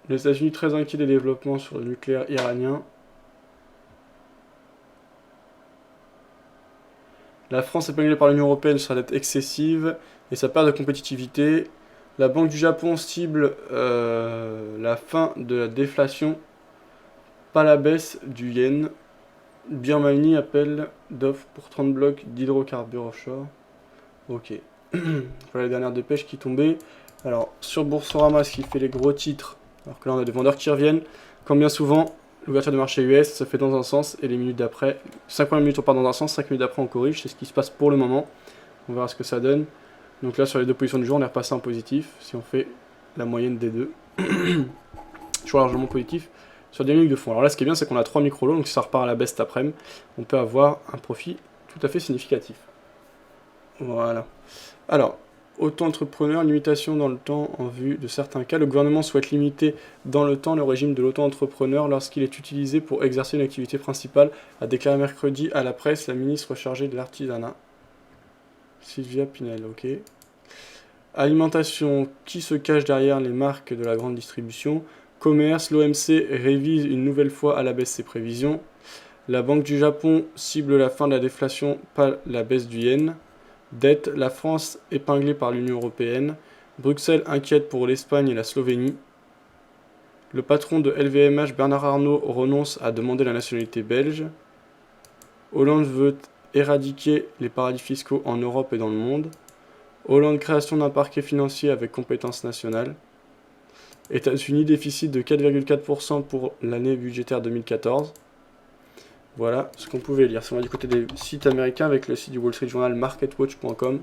Speaker 1: Les États-Unis très inquiets des développements sur le nucléaire iranien. La France épinglée par l'Union Européenne sur sa dette excessive et sa perte de compétitivité. La Banque du Japon cible la fin de la déflation, pas la baisse du yen. Birmanie appelle d'offres pour 30 blocs d'hydrocarbures offshore. Ok. Voilà les dernières dépêches qui tombaient. Alors, sur Boursorama, ce qui fait les gros titres, alors que là on a des vendeurs qui reviennent, comme bien souvent, l'ouverture de marché US se fait dans un sens et les minutes d'après, 5 premières minutes on part dans un sens, 5 minutes d'après on corrige, c'est ce qui se passe pour le moment. On verra ce que ça donne. Donc là sur les deux positions du jour on est repassé en positif, si on fait la moyenne des deux. Toujours largement positif sur des minutes de fond. Alors là ce qui est bien c'est qu'on a 3 micro-lots, donc si ça repart à la baisse cet après-midi, on peut avoir un profit tout à fait significatif. Voilà. Alors, auto-entrepreneur, limitation dans le temps en vue de certains cas. Le gouvernement souhaite limiter dans le temps le régime de l'auto-entrepreneur lorsqu'il est utilisé pour exercer une activité principale, a déclaré mercredi à la presse la ministre chargée de l'artisanat. Sylvia Pinel, ok. Alimentation, qui se cache derrière les marques de la grande distribution? Commerce, l'OMC révise une nouvelle fois à la baisse ses prévisions. La Banque du Japon cible la fin de la déflation, pas la baisse du yen. Dette, la France épinglée par l'Union Européenne. Bruxelles inquiète pour l'Espagne et la Slovénie. Le patron de LVMH, Bernard Arnault, renonce à demander la nationalité belge. Hollande veut éradiquer les paradis fiscaux en Europe et dans le monde. Hollande, création d'un parquet financier avec compétences nationales. États-Unis, déficit de 4,4% pour l'année budgétaire 2014. Voilà ce qu'on pouvait lire. Si on va du côté des sites américains avec le site du Wall Street Journal marketwatch.com.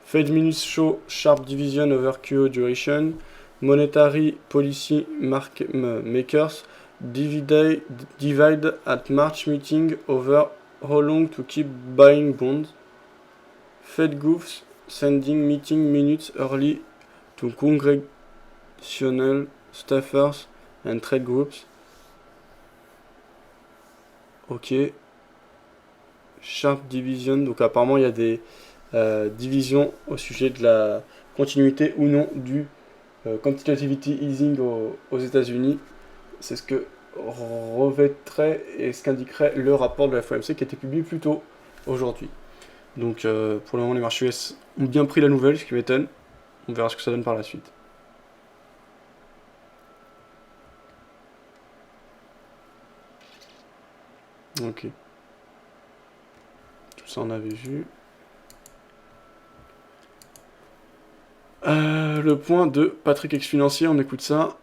Speaker 1: Fed Minutes show sharp division over QE duration. Monetary policy makers divide at March meeting over how long to keep buying bonds. Fed goofs sending meeting minutes early to congressional staffers and trade groups. Ok. Sharp division. Donc apparemment il y a des divisions au sujet de la continuité ou non du quantitative easing aux États-Unis. C'est ce que revêtrait et ce qu'indiquerait le rapport de la FOMC qui a été publié plus tôt aujourd'hui. Donc pour le moment les marchés US ont bien pris la nouvelle, ce qui m'étonne. On verra ce que ça donne par la suite. Ok. ça on avait vu. Le point de Patrick Ex Financier, on écoute ça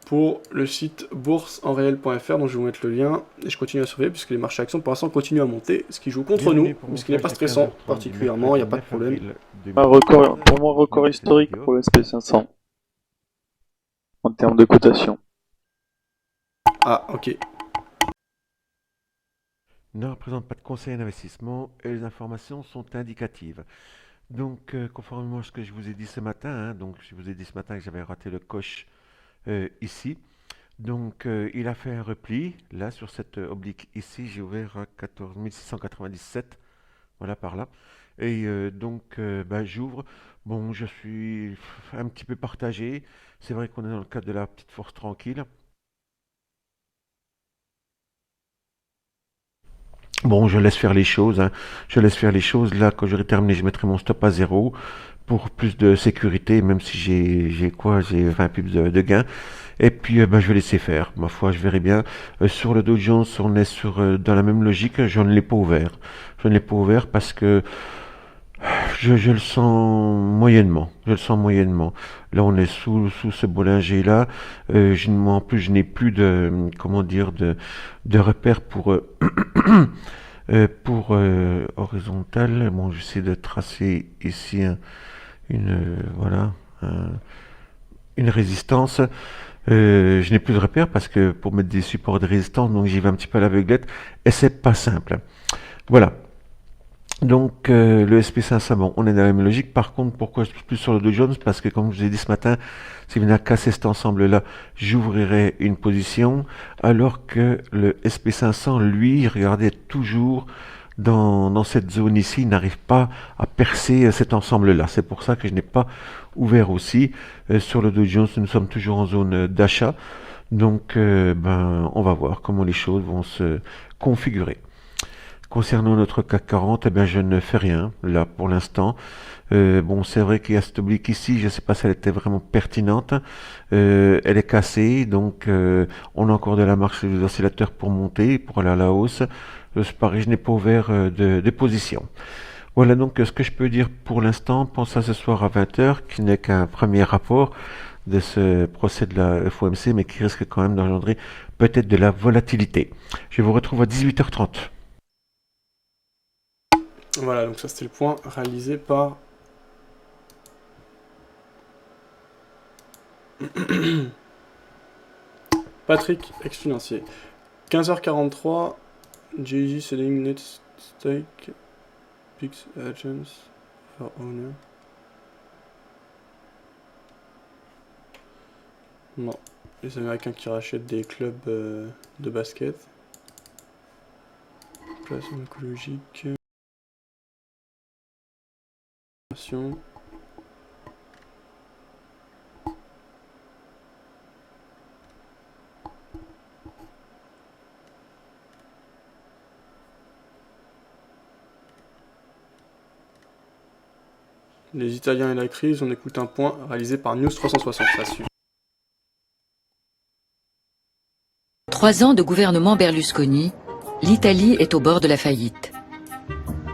Speaker 1: pour le site bourse-en-réel.fr, dont je vais vous mettre le lien, et je continue à surveiller puisque les marchés actions pour l'instant continuent à monter, ce qui joue contre nous, mais ce qui n'est pas stressant particulièrement, il n'y a pas de problème.
Speaker 3: Un record, pour moi, record historique pour le SP500 en termes de cotation.
Speaker 1: Ah, ok.
Speaker 13: Ne représente pas de conseil d'investissement et les informations sont indicatives. Donc, conformément à ce que je vous ai dit ce matin, donc je vous ai dit ce matin que j'avais raté le coche ici. Donc, il a fait un repli, là, sur cette oblique ici, j'ai ouvert à 14 697, voilà, par là. Et donc, j'ouvre. Bon, je suis un petit peu partagé. C'est vrai qu'on est dans le cadre de la petite force tranquille. Bon, je laisse faire les choses. Je laisse faire les choses. Là, quand j'aurai terminé, je mettrai mon stop à 0 pour plus de sécurité, même si j'ai 20 pips de gain. Et puis, je vais laisser faire. Ma foi, je verrai bien. Sur le Dow Jones, on est dans la même logique. Je ne l'ai pas ouvert. Je ne l'ai pas ouvert parce que je le sens moyennement. Je le sens moyennement. Là, on est sous ce bollinger-là. En plus, je n'ai plus de, de repères pour horizontal. Bon, j'essaie de tracer ici une résistance. Je n'ai plus de repères parce que pour mettre des supports de résistance, donc j'y vais un petit peu à l'aveuglette et c'est pas simple. Voilà. Donc le SP500, bon, on est dans la même logique. Par contre, pourquoi je suis plus sur le Dow Jones? Parce que comme je vous ai dit ce matin, si vous venez à casser cet ensemble-là, j'ouvrirai une position, alors que le SP500, lui, regardez, toujours dans cette zone ici, il n'arrive pas à percer cet ensemble-là. C'est pour ça que je n'ai pas ouvert aussi. Sur le Dow Jones, nous sommes toujours en zone d'achat. Donc, on va voir comment les choses vont se configurer. Concernant notre CAC 40, je ne fais rien, là, pour l'instant. Bon, c'est vrai qu'il y a cette oblique ici, je ne sais pas si elle était vraiment pertinente. Elle est cassée, donc on a encore de la marge sur les oscillateurs pour monter, pour aller à la hausse. C'est pareil, je n'ai pas ouvert de position. Voilà donc ce que je peux dire pour l'instant. Pense à ce soir à 20h, qui n'est qu'un premier rapport de ce procès de la FOMC, mais qui risque quand même d'engendrer peut-être de la volatilité. Je vous retrouve à 18h30.
Speaker 1: Voilà, donc ça c'était le point réalisé par Patrick, ex-financier. 15h43, Jay-Z selling net stake, Pix agents for owner. Non, les Américains qui rachètent des clubs de basket. Placement écologique. Les Italiens et la crise, on écoute un point réalisé par News 360, ça suit.
Speaker 14: 3 ans de gouvernement Berlusconi, l'Italie est au bord de la faillite.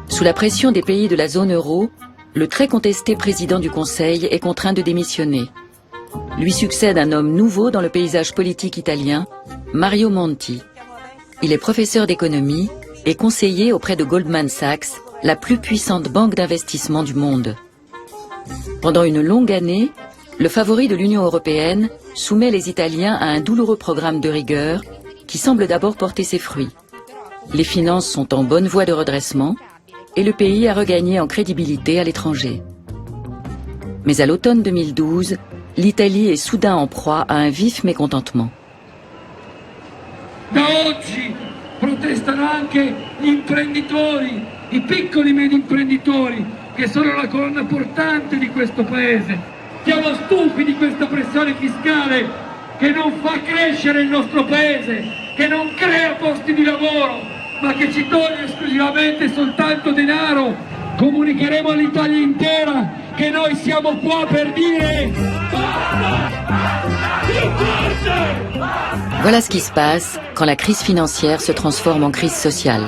Speaker 14: Sous la pression des pays de la zone euro, le très contesté président du Conseil est contraint de démissionner. Lui succède un homme nouveau dans le paysage politique italien, Mario Monti. Il est professeur d'économie et conseiller auprès de Goldman Sachs, la plus puissante banque d'investissement du monde. Pendant une longue année, le favori de l'Union européenne soumet les Italiens à un douloureux programme de rigueur qui semble d'abord porter ses fruits. Les finances sont en bonne voie de redressement et le pays a regagné en crédibilité à l'étranger. Mais à l'automne 2012, l'Italie est soudain en proie à un vif mécontentement.
Speaker 15: Da oggi protestano anche gli imprenditori, i piccoli e medi imprenditori, che sono la colonna portante di questo paese. Siamo stufi di questa pressione fiscale che non fa crescere il nostro paese, che non crea posti di lavoro, ma che ci toglie esclusivamente soltanto denaro. Comunicheremo all'Italia intera che noi siamo qua per dire
Speaker 14: Voilà ce qui se passe quand la crise financière se transforme en crise sociale.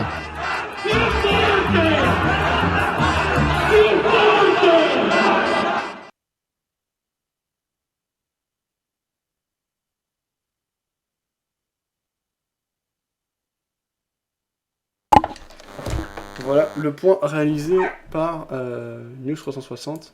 Speaker 1: Voilà le point réalisé par News 360.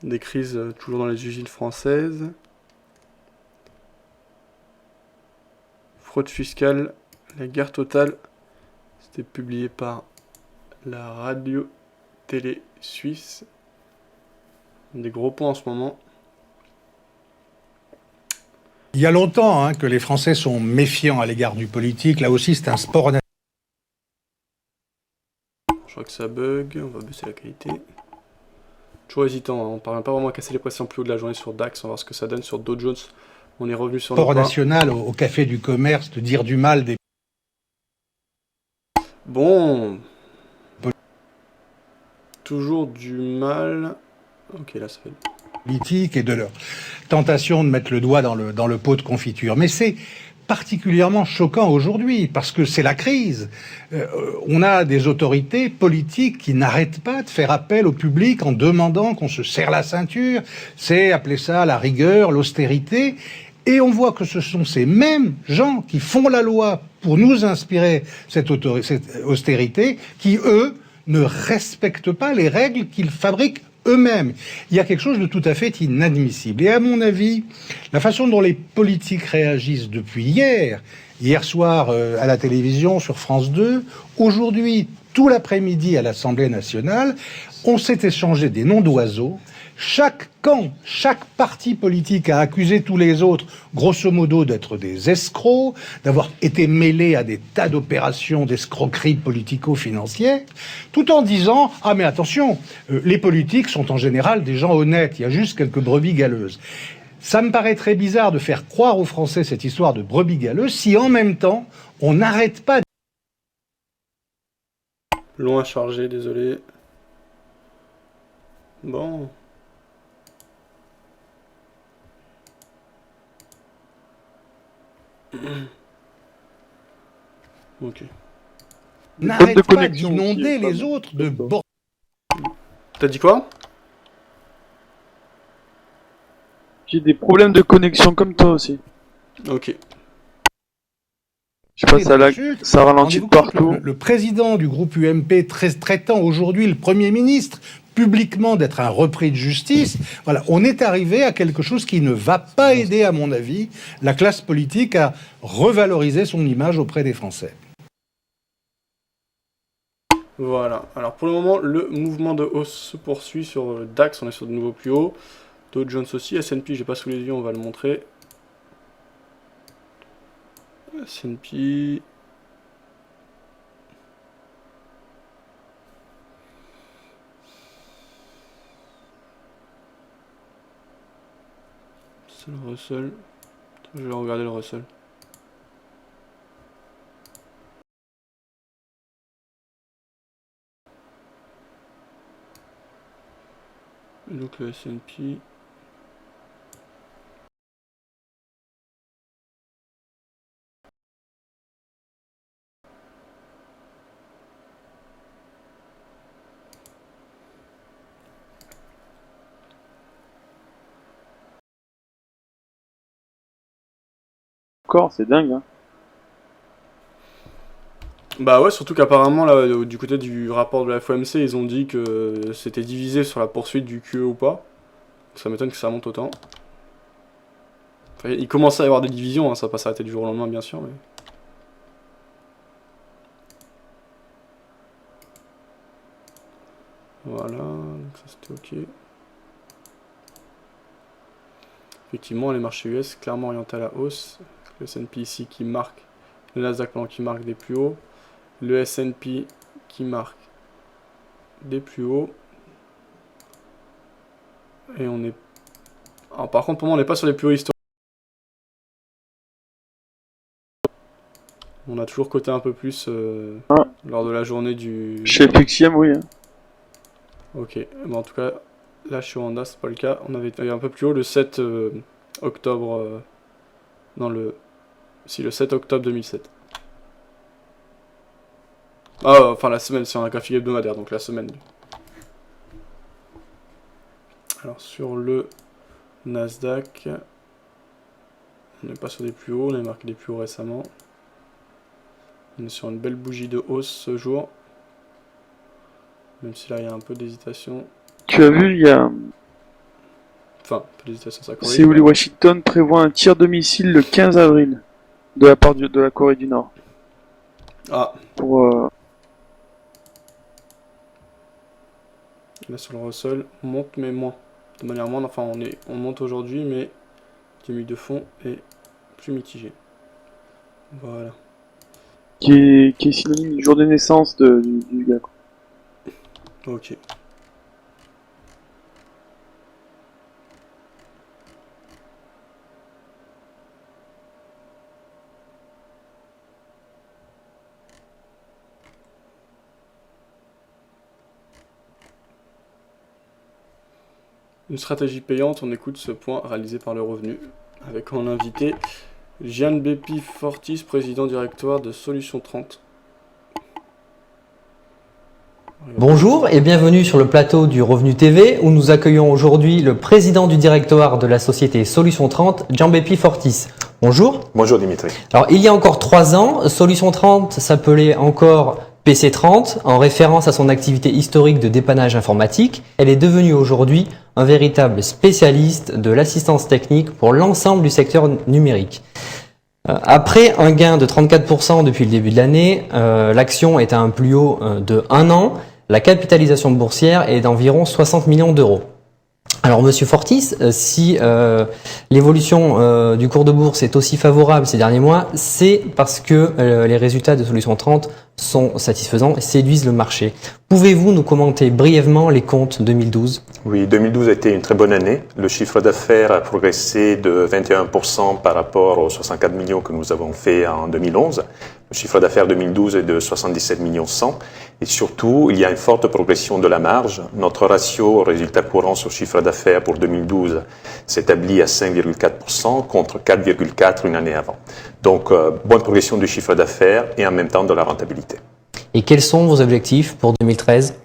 Speaker 1: Des crises toujours dans les usines françaises. Fraude fiscale, la guerre totale. C'était publié par la radio-télé suisse. Des gros points en ce moment.
Speaker 16: Il y a longtemps que les Français sont méfiants à l'égard du politique. Là aussi, c'est un sport national.
Speaker 1: Je crois que ça bug. On va baisser la qualité. Toujours hésitant, on ne parvient pas vraiment à casser les pressions plus haut de la journée sur DAX, on va voir ce que ça donne sur Dow Jones. On est revenu sur
Speaker 16: Sport national au café du commerce de dire du mal des...
Speaker 1: Bon. Toujours du mal. Ok, là ça fait...
Speaker 16: politique et de leur tentation de mettre le doigt dans le pot de confiture. Mais c'est particulièrement choquant aujourd'hui, parce que c'est la crise. On a des autorités politiques qui n'arrêtent pas de faire appel au public en demandant qu'on se serre la ceinture. C'est appeler ça la rigueur, l'austérité. Et on voit que ce sont ces mêmes gens qui font la loi pour nous inspirer cette austérité, qui, eux, ne respectent pas les règles qu'ils fabriquent eux-mêmes. Il y a quelque chose de tout à fait inadmissible. Et à mon avis, la façon dont les politiques réagissent depuis hier soir à la télévision sur France 2, aujourd'hui, tout l'après-midi à l'Assemblée nationale, on s'est échangé des noms d'oiseaux. Chaque camp, chaque parti politique a accusé tous les autres, grosso modo, d'être des escrocs, d'avoir été mêlés à des tas d'opérations d'escroquerie politico-financière, tout en disant « Ah mais attention, les politiques sont en général des gens honnêtes, il y a juste quelques brebis galeuses ». Ça me paraît très bizarre de faire croire aux Français cette histoire de brebis galeuses si en même temps, on n'arrête pas...
Speaker 1: Long à charger, désolé. Bon... Ok.
Speaker 16: N'arrête pas d'inonder les autres de bord.
Speaker 1: T'as dit quoi?
Speaker 3: J'ai des problèmes de connexion comme toi aussi.
Speaker 1: Ok.
Speaker 3: Je sais pas, ça ralentit de partout.
Speaker 16: Le président du groupe UMP traitant aujourd'hui le Premier ministre publiquement d'être un repris de justice, voilà, on est arrivé à quelque chose qui ne va pas aider, à mon avis, la classe politique à revaloriser son image auprès des Français.
Speaker 1: Voilà, alors pour le moment, le mouvement de hausse se poursuit sur le DAX, on est sur de nouveaux plus hauts. Dow Jones aussi, S&P, j'ai pas sous les yeux, on va le montrer. S&P... C'est le Russell. Je vais regarder le Russell. Et donc le S&P.
Speaker 3: Encore, c'est dingue, hein.
Speaker 1: Bah ouais, surtout qu'apparemment, là, du côté du rapport de la FOMC, ils ont dit que c'était divisé sur la poursuite du QE ou pas. Ça m'étonne que ça monte autant. Enfin, il commence à y avoir des divisions, hein, ça va pas s'arrêter du jour au lendemain, bien sûr, mais... Voilà, donc ça c'était ok. Effectivement, les marchés US clairement orientés à la hausse. Le S&P ici qui marque, le Nasdaq qui marque des plus hauts. Le S&P qui marque des plus hauts. Et on est... Alors, par contre, pour moi, on n'est pas sur les plus hauts historiques. On a toujours coté un peu plus lors de la journée du...
Speaker 3: Chez FXIM, oui. Hein.
Speaker 1: Ok, bon, en tout cas, là chez Wanda, c'est pas le cas. On avait un peu plus haut le 7 octobre... non, le... Si, le 7 octobre 2007. Ah, enfin la semaine, c'est un graphique hebdomadaire, donc la semaine. Alors sur le Nasdaq, on n'est pas sur des plus hauts, on a marqué des plus hauts récemment. On est sur une belle bougie de hausse ce jour. Même si là il y a un peu d'hésitation.
Speaker 3: Tu as vu, il y a...
Speaker 1: Enfin, un peu d'hésitation, ça corrige.
Speaker 3: Séoul et Washington prévoient un tir de missile le 15 avril de la part de la Corée du Nord.
Speaker 1: Ah.
Speaker 3: Pour,
Speaker 1: Là sur le Russell, on monte mais moins. De manière moindre, enfin on monte aujourd'hui, mais demi de fond est plus mitigé. Voilà.
Speaker 3: qui est synonyme du jour de naissance du gars. Quoi.
Speaker 1: Ok. Une stratégie payante, on écoute ce point réalisé par le revenu, avec en invité Gianbeppi Fortis, président directoire de Solution 30.
Speaker 17: Bonjour et bienvenue sur le plateau du Revenu TV où nous accueillons aujourd'hui le président du directoire de la société Solution 30, Gianbeppi Fortis. Bonjour.
Speaker 18: Bonjour Dimitri.
Speaker 17: Alors il y a encore 3 ans, Solution 30 s'appelait encore PC30 en référence à son activité historique de dépannage informatique. Elle est devenue aujourd'hui un véritable spécialiste de l'assistance technique pour l'ensemble du secteur numérique. Après un gain de 34% depuis le début de l'année, l'action est à un plus haut de 1 an. La capitalisation boursière est d'environ 60 millions d'euros. Alors Monsieur Fortis, si l'évolution du cours de bourse est aussi favorable ces derniers mois, c'est parce que les résultats de Solution 30 sont satisfaisants et séduisent le marché. Pouvez-vous nous commenter brièvement les comptes 2012 ?
Speaker 18: Oui, 2012 a été une très bonne année. Le chiffre d'affaires a progressé de 21% par rapport aux 64 millions que nous avons fait en 2011. Le chiffre d'affaires 2012 est de 77 millions 100. Et surtout, il y a une forte progression de la marge. Notre ratio résultat courant sur chiffre d'affaires pour 2012 s'établit à 5,4% contre 4,4% une année avant. Donc, bonne progression du chiffre d'affaires et en même temps de la rentabilité.
Speaker 17: Et quels sont vos objectifs pour 2013 ?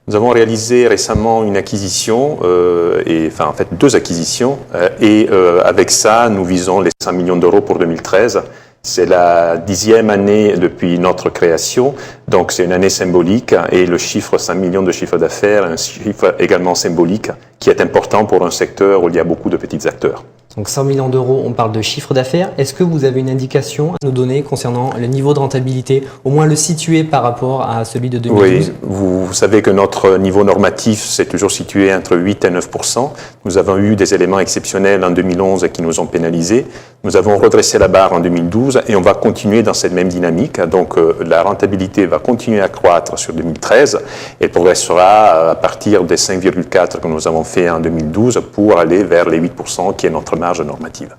Speaker 18: Nous avons réalisé récemment une acquisition, en fait 2 acquisitions, et avec ça, nous visons les 100 millions d'euros pour 2013. C'est la 10e année depuis notre création, donc c'est une année symbolique et le chiffre 5 millions de chiffre d'affaires est un chiffre également symbolique qui est important pour un secteur où il y a beaucoup de petits acteurs.
Speaker 17: Donc 100 millions d'euros, on parle de chiffre d'affaires. Est-ce que vous avez une indication à nous donner concernant le niveau de rentabilité, au moins le situer par rapport à celui de 2012
Speaker 18: Oui, vous savez que notre niveau normatif s'est toujours situé entre 8 et 9%. Nous avons eu des éléments exceptionnels en 2011 qui nous ont pénalisés. Nous avons redressé la barre en 2012 et on va continuer dans cette même dynamique. Donc la rentabilité va continuer à croître sur 2013 et progressera à partir des 5,4 que nous avons fait en 2012 pour aller vers les 8% qui est notre marge normative.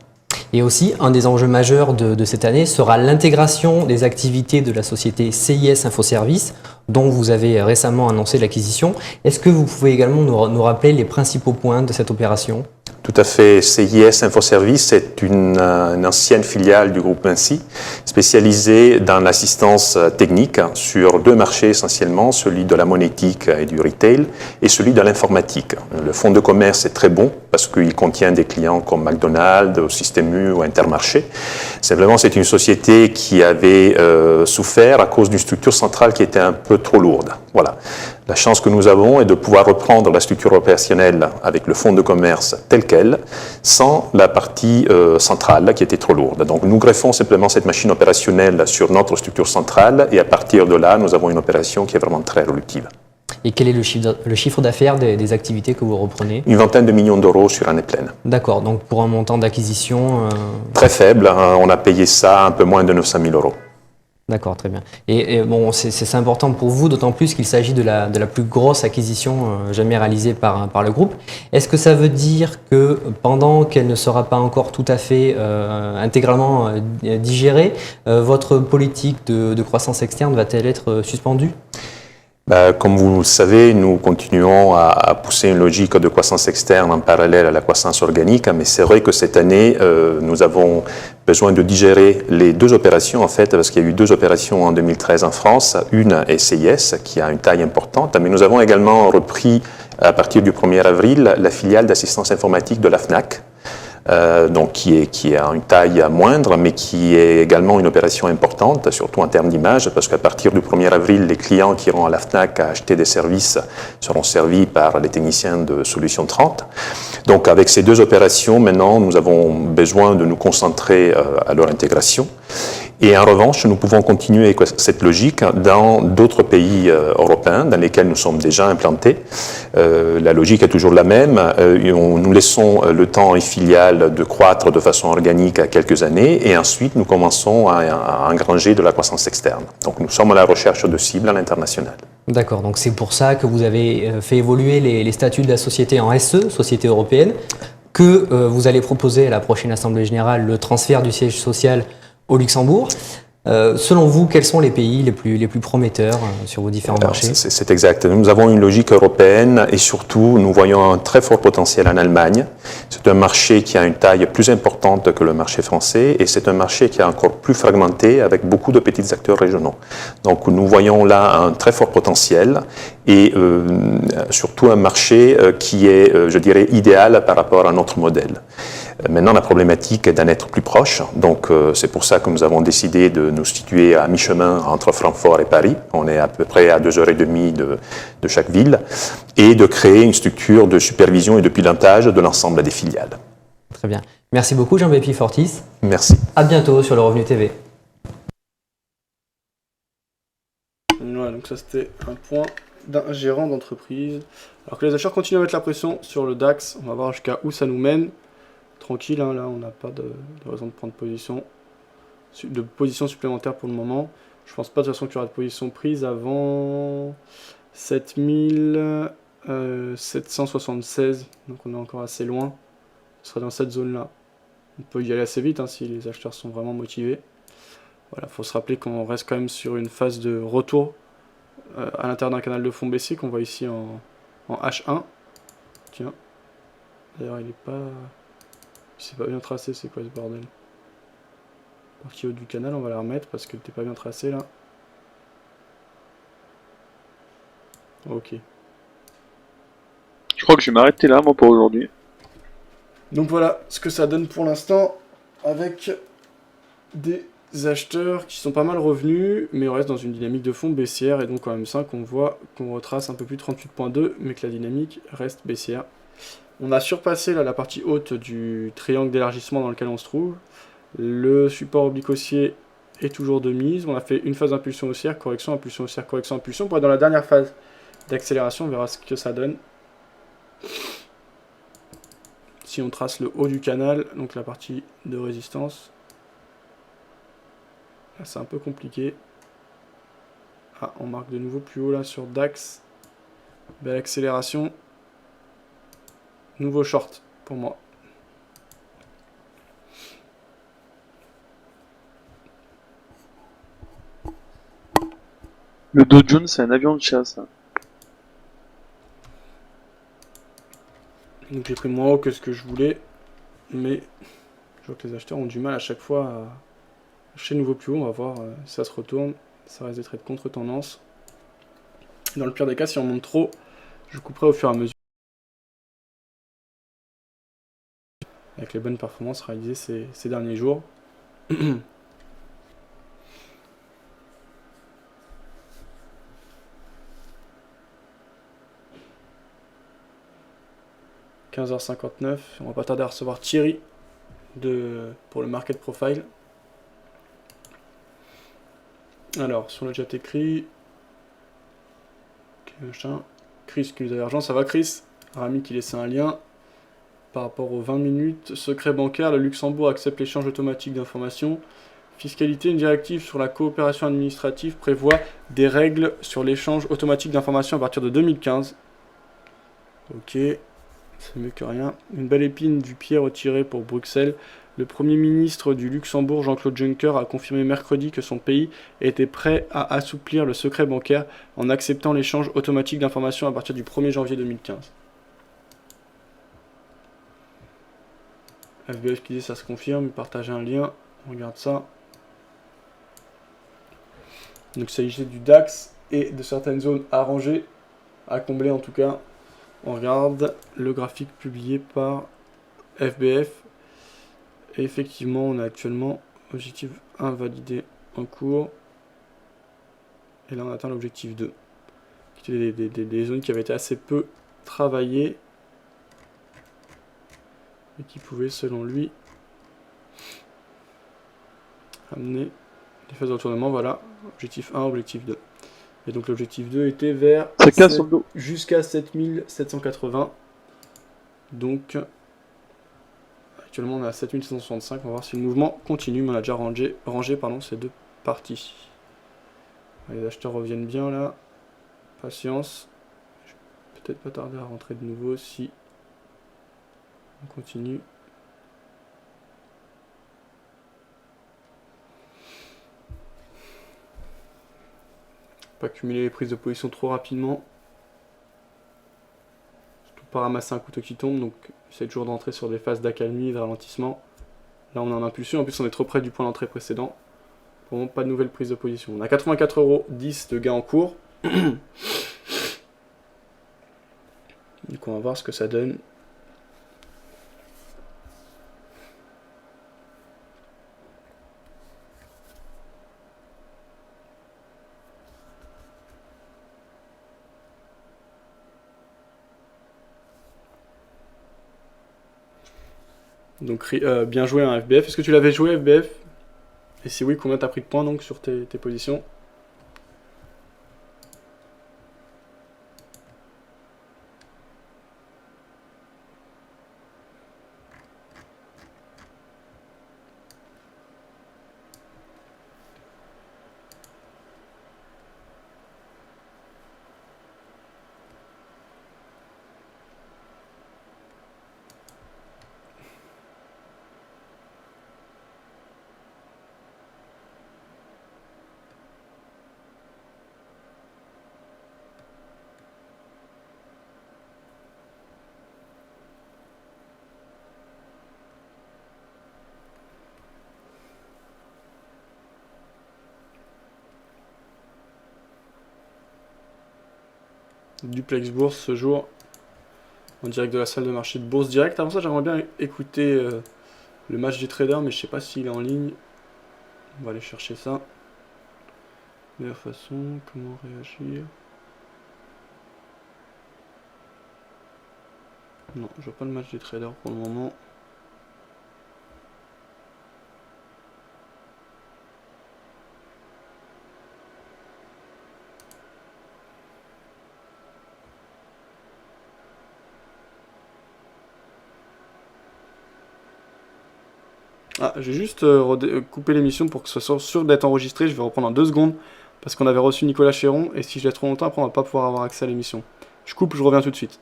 Speaker 17: Et aussi, un des enjeux majeurs de cette année sera l'intégration des activités de la société CIS Infoservices, dont vous avez récemment annoncé l'acquisition. Est-ce que vous pouvez également nous rappeler les principaux points de cette opération ?
Speaker 18: Tout à fait. CIS Infoservices est une ancienne filiale du groupe Vinci, spécialisée dans l'assistance technique sur 2 marchés essentiellement, celui de la monétique et du retail et celui de l'informatique. Le fonds de commerce est très bon parce qu'il contient des clients comme McDonald's, Système U ou Intermarché. C'est une société qui avait souffert à cause d'une structure centrale qui était un peu trop lourde. Voilà. La chance que nous avons est de pouvoir reprendre la structure opérationnelle avec le fonds de commerce tel quel, sans la partie centrale qui était trop lourde. Donc nous greffons simplement cette machine opérationnelle sur notre structure centrale et à partir de là, nous avons une opération qui est vraiment très réductive.
Speaker 17: Et quel est le chiffre d'affaires des activités que vous reprenez ?
Speaker 18: Une vingtaine de millions d'euros sur année pleine.
Speaker 17: D'accord, donc pour un montant d'acquisition...
Speaker 18: Très faible, hein, on a payé ça un peu moins de 900 000 euros.
Speaker 17: D'accord, très bien. Et bon, c'est important pour vous, d'autant plus qu'il s'agit de la plus grosse acquisition jamais réalisée par le groupe. Est-ce que ça veut dire que pendant qu'elle ne sera pas encore tout à fait intégralement digérée, votre politique de croissance externe va-t-elle être suspendue ?
Speaker 18: Comme vous le savez, nous continuons à pousser une logique de croissance externe en parallèle à la croissance organique, mais c'est vrai que cette année, nous avons besoin de digérer les deux opérations, en fait, parce qu'il y a eu deux opérations en 2013 en France. Une est CIS, qui a une taille importante, mais nous avons également repris, à partir du 1er avril, la filiale d'assistance informatique de la FNAC, donc qui a une taille moindre, mais qui est également une opération importante, surtout en termes d'image, parce qu'à partir du 1er avril, les clients qui iront à la FNAC à acheter des services seront servis par les techniciens de Solution 30. Donc avec ces deux opérations, maintenant, nous avons besoin de nous concentrer à leur intégration. Et en revanche, nous pouvons continuer avec cette logique dans d'autres pays européens dans lesquels nous sommes déjà implantés. La logique est toujours la même. Nous laissons le temps aux filiales de croître de façon organique à quelques années et ensuite nous commençons à engranger de la croissance externe. Donc nous sommes à la recherche de cibles à l'international.
Speaker 17: D'accord, donc c'est pour ça que vous avez fait évoluer les statuts de la société en SE, Société Européenne, que vous allez proposer à la prochaine Assemblée Générale le transfert du siège social au Luxembourg. Selon vous, quels sont les pays les plus prometteurs sur vos différents marchés ?
Speaker 18: C'est exact. Nous avons une logique européenne et surtout, nous voyons un très fort potentiel en Allemagne. C'est un marché qui a une taille plus importante que le marché français et c'est un marché qui est encore plus fragmenté avec beaucoup de petits acteurs régionaux. Donc nous voyons là un très fort potentiel et surtout un marché qui est, je dirais, idéal par rapport à notre modèle. Maintenant, la problématique est d'en être plus proche. Donc, c'est pour ça que nous avons décidé de nous situer à mi-chemin entre Francfort et Paris. On est à peu près à 2h30 de chaque ville. Et de créer une structure de supervision et de pilotage de l'ensemble des filiales.
Speaker 17: Très bien. Merci beaucoup, Jean-Bépi Fortis.
Speaker 18: Merci.
Speaker 17: À bientôt sur le Revenu TV.
Speaker 1: Voilà, donc ça c'était un point d'un gérant d'entreprise. Alors que les acheteurs continuent à mettre la pression sur le DAX, on va voir jusqu'à où ça nous mène. Tranquille, hein, là on n'a pas de raison de prendre position supplémentaire pour le moment. Je pense pas de toute façon qu'il y aura de position prise avant 7776, donc on est encore assez loin. Ce sera dans cette zone là. On peut y aller assez vite hein, si les acheteurs sont vraiment motivés. Voilà, faut se rappeler qu'on reste quand même sur une phase de retour à l'intérieur d'un canal de fond baissier qu'on voit ici en H1. Tiens, d'ailleurs il est pas... C'est pas bien tracé, c'est quoi ce bordel? Partie haute du canal, on va la remettre parce que t'es pas bien tracé là. Ok.
Speaker 3: Je crois que je vais m'arrêter là, moi, pour aujourd'hui.
Speaker 1: Donc voilà ce que ça donne pour l'instant avec des acheteurs qui sont pas mal revenus, mais on reste dans une dynamique de fond baissière et donc en M5 on voit qu'on retrace un peu plus 38.2, mais que la dynamique reste baissière. On a surpassé là, la partie haute du triangle d'élargissement dans lequel on se trouve. Le support oblique haussier est toujours de mise. On a fait une phase d'impulsion haussière, correction, impulsion haussière, correction, impulsion. Pour être dans la dernière phase d'accélération, on verra ce que ça donne. Si on trace le haut du canal, donc la partie de résistance, là c'est un peu compliqué. Ah, on marque de nouveau plus haut là sur DAX. Belle accélération. Nouveau short pour moi.
Speaker 3: Le Dow Jones, c'est un avion de chasse.
Speaker 1: Donc j'ai pris moins haut que ce que je voulais. Mais je vois que les acheteurs ont du mal à chaque fois à acheter nouveau plus haut. On va voir si ça se retourne. Ça risque d'être contre-tendance. Dans le pire des cas, si on monte trop, je couperai au fur et à mesure. Avec les bonnes performances réalisées ces derniers jours. 15h59, on va pas tarder à recevoir Thierry pour le Market Profile. Alors, sur le chat écrit, Chris qui nous a l'argent, ça va Chris? Rami qui laissait un lien. Par rapport aux 20 minutes, secret bancaire, le Luxembourg accepte l'échange automatique d'informations. Fiscalité, une directive sur la coopération administrative prévoit des règles sur l'échange automatique d'informations à partir de 2015. Ok, c'est mieux que rien. Une belle épine du pied retirée pour Bruxelles. Le Premier ministre du Luxembourg, Jean-Claude Juncker, a confirmé mercredi que son pays était prêt à assouplir le secret bancaire en acceptant l'échange automatique d'informations à partir du 1er janvier 2015. FBF qui dit ça se confirme, partagez un lien, on regarde ça. Donc il s'agissait du DAX et de certaines zones arrangées, à combler en tout cas. On regarde le graphique publié par FBF. Et effectivement, on a actuellement objectif 1 validé en cours. Et là, on atteint l'objectif 2. Qui étaient des zones qui avaient été assez peu travaillées. Et qui pouvaient, selon lui, amener les phases de retournement. Voilà, objectif 1, objectif 2. Et donc l'objectif 2 était vers jusqu'à 7780. Donc actuellement on est à 7765. On va voir si le mouvement continue, mais on a déjà rangé ces deux parties. Les acheteurs reviennent bien là. Patience. Je vais peut-être pas tarder à rentrer de nouveau si on continue. Pas cumuler les prises de position trop rapidement. Surtout pas ramasser un couteau qui tombe. Donc essaye toujours d'entrer sur des phases d'accalmie, de ralentissement. Là on est en impulsion. En plus on est trop près du point d'entrée précédent. Pour le moment pas de nouvelle prise de position. On a 84,10 € de gain en cours. Donc on va voir ce que ça donne. Donc bien joué un FBF. Est-ce que tu l'avais joué FBF? Et si oui, combien t'as pris de points donc sur tes positions? Duplex Bourse ce jour en direct de la salle de marché de Bourse Direct. Avant ça, j'aimerais bien écouter le match des traders, mais je sais pas s'il est en ligne. On va aller chercher ça. Meilleure façon, comment réagir? Non, je vois pas le match des traders pour le moment. Ah, j'ai juste coupé l'émission pour que ce soit sûr d'être enregistré. Je vais reprendre en 2 secondes parce qu'on avait reçu Nicolas Chéron et si je l'ai trop longtemps, après on va pas pouvoir avoir accès à l'émission. Je coupe, je reviens tout de suite.